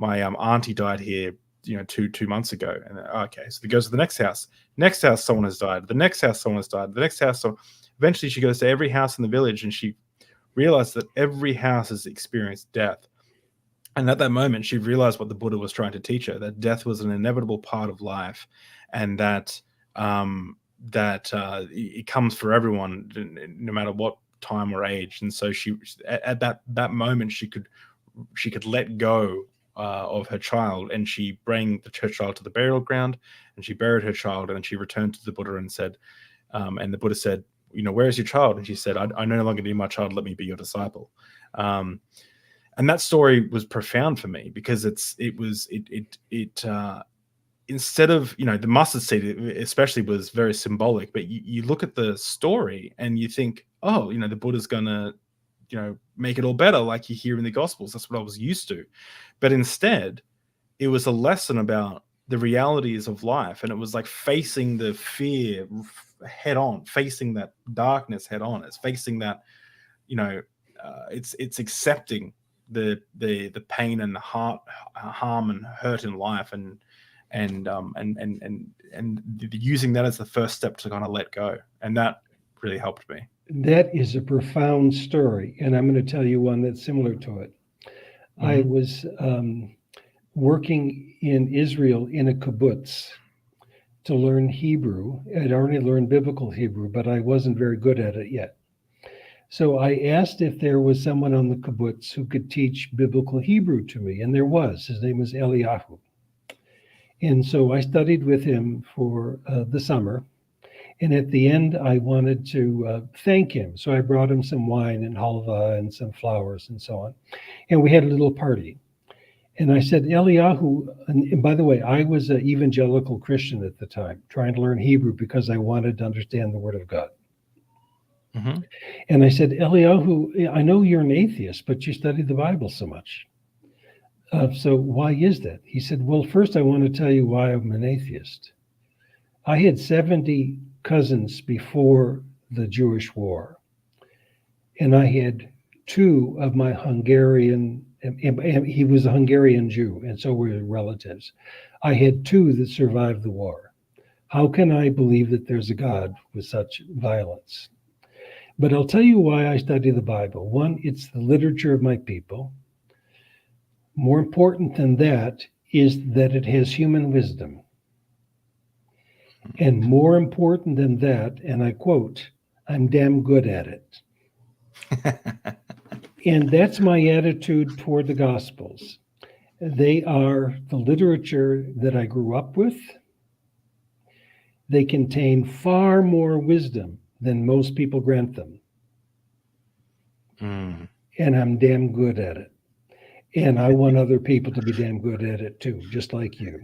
Speaker 1: auntie died here, 2 months ago. And okay, so it goes to the next house. Next house, someone has died. The next house, someone has died. The next house, eventually she goes to every house in the village, and she realized that every house has experienced death. And at that moment, she realized what the Buddha was trying to teach her, that death was an inevitable part of life, and that it comes for everyone, no matter what time or age. And so she, at that moment, she could let go of her child, and she bring her child to the burial ground, and she buried her child, and she returned to the Buddha and said, and the Buddha said, where is your child? And she said, I no longer need my child. Let me be your disciple. And that story was profound for me, because instead of, the mustard seed especially was very symbolic, but you look at the story and you think, oh, the Buddha's gonna, make it all better, like you hear in the Gospels. That's what I was used to. But instead, it was a lesson about the realities of life, and it was like facing the fear head on, facing that darkness head on. It's facing that, it's accepting the pain and the harm and hurt in life, and using that as the first step to kind of let go. And that really helped me.
Speaker 2: That is a profound story, and I'm going to tell you one that's similar to it. Mm-hmm. I was working in Israel in a kibbutz to learn Hebrew. I'd already learned biblical Hebrew, but I wasn't very good at it yet. So I asked if there was someone on the kibbutz who could teach biblical Hebrew to me, and there was. His name was Eliyahu. And so I studied with him for the summer. And at the end, I wanted to thank him. So I brought him some wine and halva and some flowers and so on. And we had a little party. And I said, Eliyahu, and by the way, I was an evangelical Christian at the time, trying to learn Hebrew because I wanted to understand the Word of God. Mm-hmm. And I said, Eliyahu, I know you're an atheist, but you study the Bible so much. So why is that? He said, well, first I want to tell you why I'm an atheist. I had 70 cousins before the Jewish war, and I had 2 of my Hungarian, and he was a Hungarian Jew, and so were relatives. I had 2 that survived the war. How can I believe that there's a God with such violence? But I'll tell you why I study the Bible. One, it's the literature of my people. More important than that is that it has human wisdom. And more important than that, and I quote, I'm damn good at it. And that's my attitude toward the Gospels. They are the literature that I grew up with. They contain far more wisdom than most people grant them. Mm. And I'm damn good at it. And I want other people to be damn good at it too, just like you.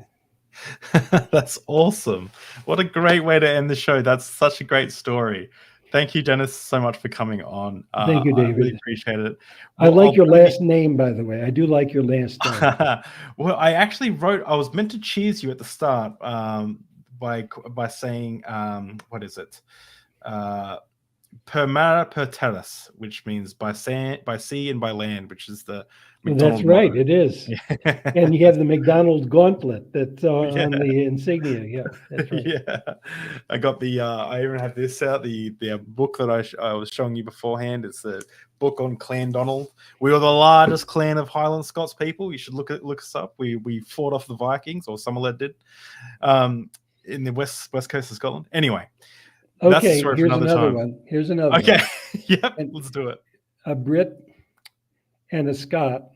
Speaker 1: That's awesome. What a great way to end the show. That's such a great story. Thank you, Dennis, so much for coming on.
Speaker 2: Thank you, David.
Speaker 1: I really appreciate it.
Speaker 2: Well, I like your last name, by the way. I do like your last name.
Speaker 1: Well, I actually I was meant to cheers you at the start by saying, what is it? Per mare per terras, which means by sea and by land, which is the McDonald
Speaker 2: That's right,
Speaker 1: motto.
Speaker 2: it is. And you have the McDonald gauntlet that's on the insignia. Yeah, that's right.
Speaker 1: Yeah, I got the. I even have this out. The book that I was showing you beforehand. It's the book on Clan Donald. We were the largest clan of Highland Scots people. You should look us up. We fought off the Vikings, or Somerled did. in the west coast of Scotland. Anyway, that's a
Speaker 2: Okay,
Speaker 1: story for
Speaker 2: here's
Speaker 1: another
Speaker 2: another
Speaker 1: time.
Speaker 2: one. Here's another one.
Speaker 1: Okay, yep,
Speaker 2: And
Speaker 1: let's do it.
Speaker 2: a Brit and a Scot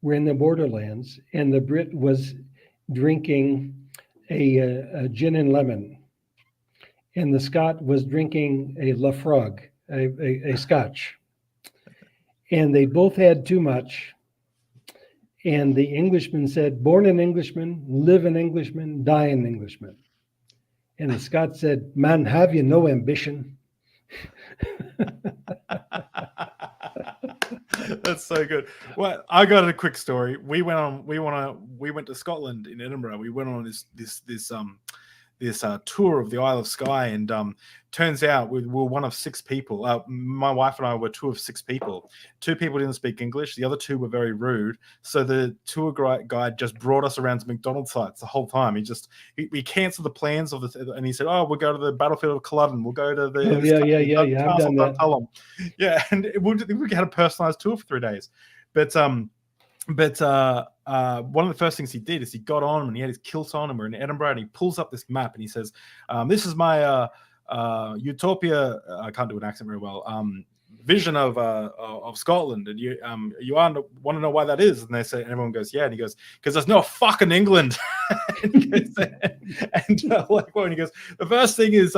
Speaker 2: were in the borderlands, and the Brit was drinking a gin and lemon, and the Scot was drinking a Lafroig, a Scotch, and they both had too much. And the Englishman said, "Born an Englishman, live an Englishman, die an Englishman." And the Scot said, "Man, have you no ambition?"
Speaker 1: That's so good. Well, I got a quick story. We went to Scotland in Edinburgh. We went on this tour of the Isle of Skye, and turns out we were one of 6 people. My wife and I were 2 of 6 people. 2 people didn't speak English. The other 2 were very rude. So the tour guide just brought us around to McDonald sites the whole time. He canceled the plans of and he said, "Oh, we'll go to the battlefield of Culloden. We'll go to the
Speaker 2: Yeah. I've done that.
Speaker 1: Tullum." Yeah, and we had a personalized tour for 3 days. But one of the first things he did is he got on and he had his kilt on, and we're in Edinburgh, and he pulls up this map and he says, "This is my utopia." I can't do an accent very well. Vision of Scotland, and you want to know why that is? And they say, and everyone goes, "Yeah," and he goes, "Because there's no fucking England." And he goes, he goes, "The first thing is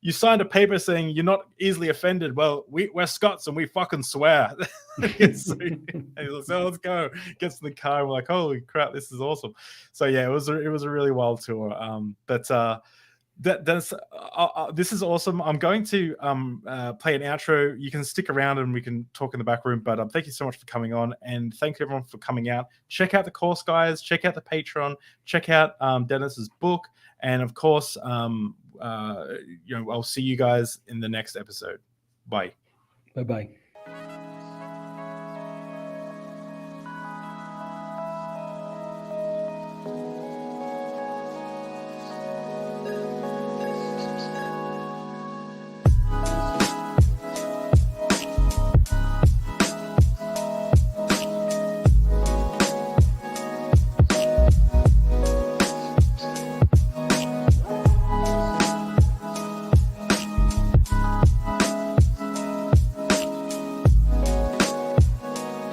Speaker 1: you signed a paper saying you're not easily offended. Well, we're Scots and we fucking swear." And he's like, "Oh, let's go." Gets in the car and we're like, "Holy crap, this is awesome." So yeah, it was a really wild tour. This is awesome. I'm going to play an outro. You can stick around and we can talk in the back room. But thank you so much for coming on, and thank you everyone for coming out. Check out the course, guys. Check out the Patreon. Check out Dennis's book, and of course, I'll see you guys in the next episode. Bye.
Speaker 2: Bye-bye.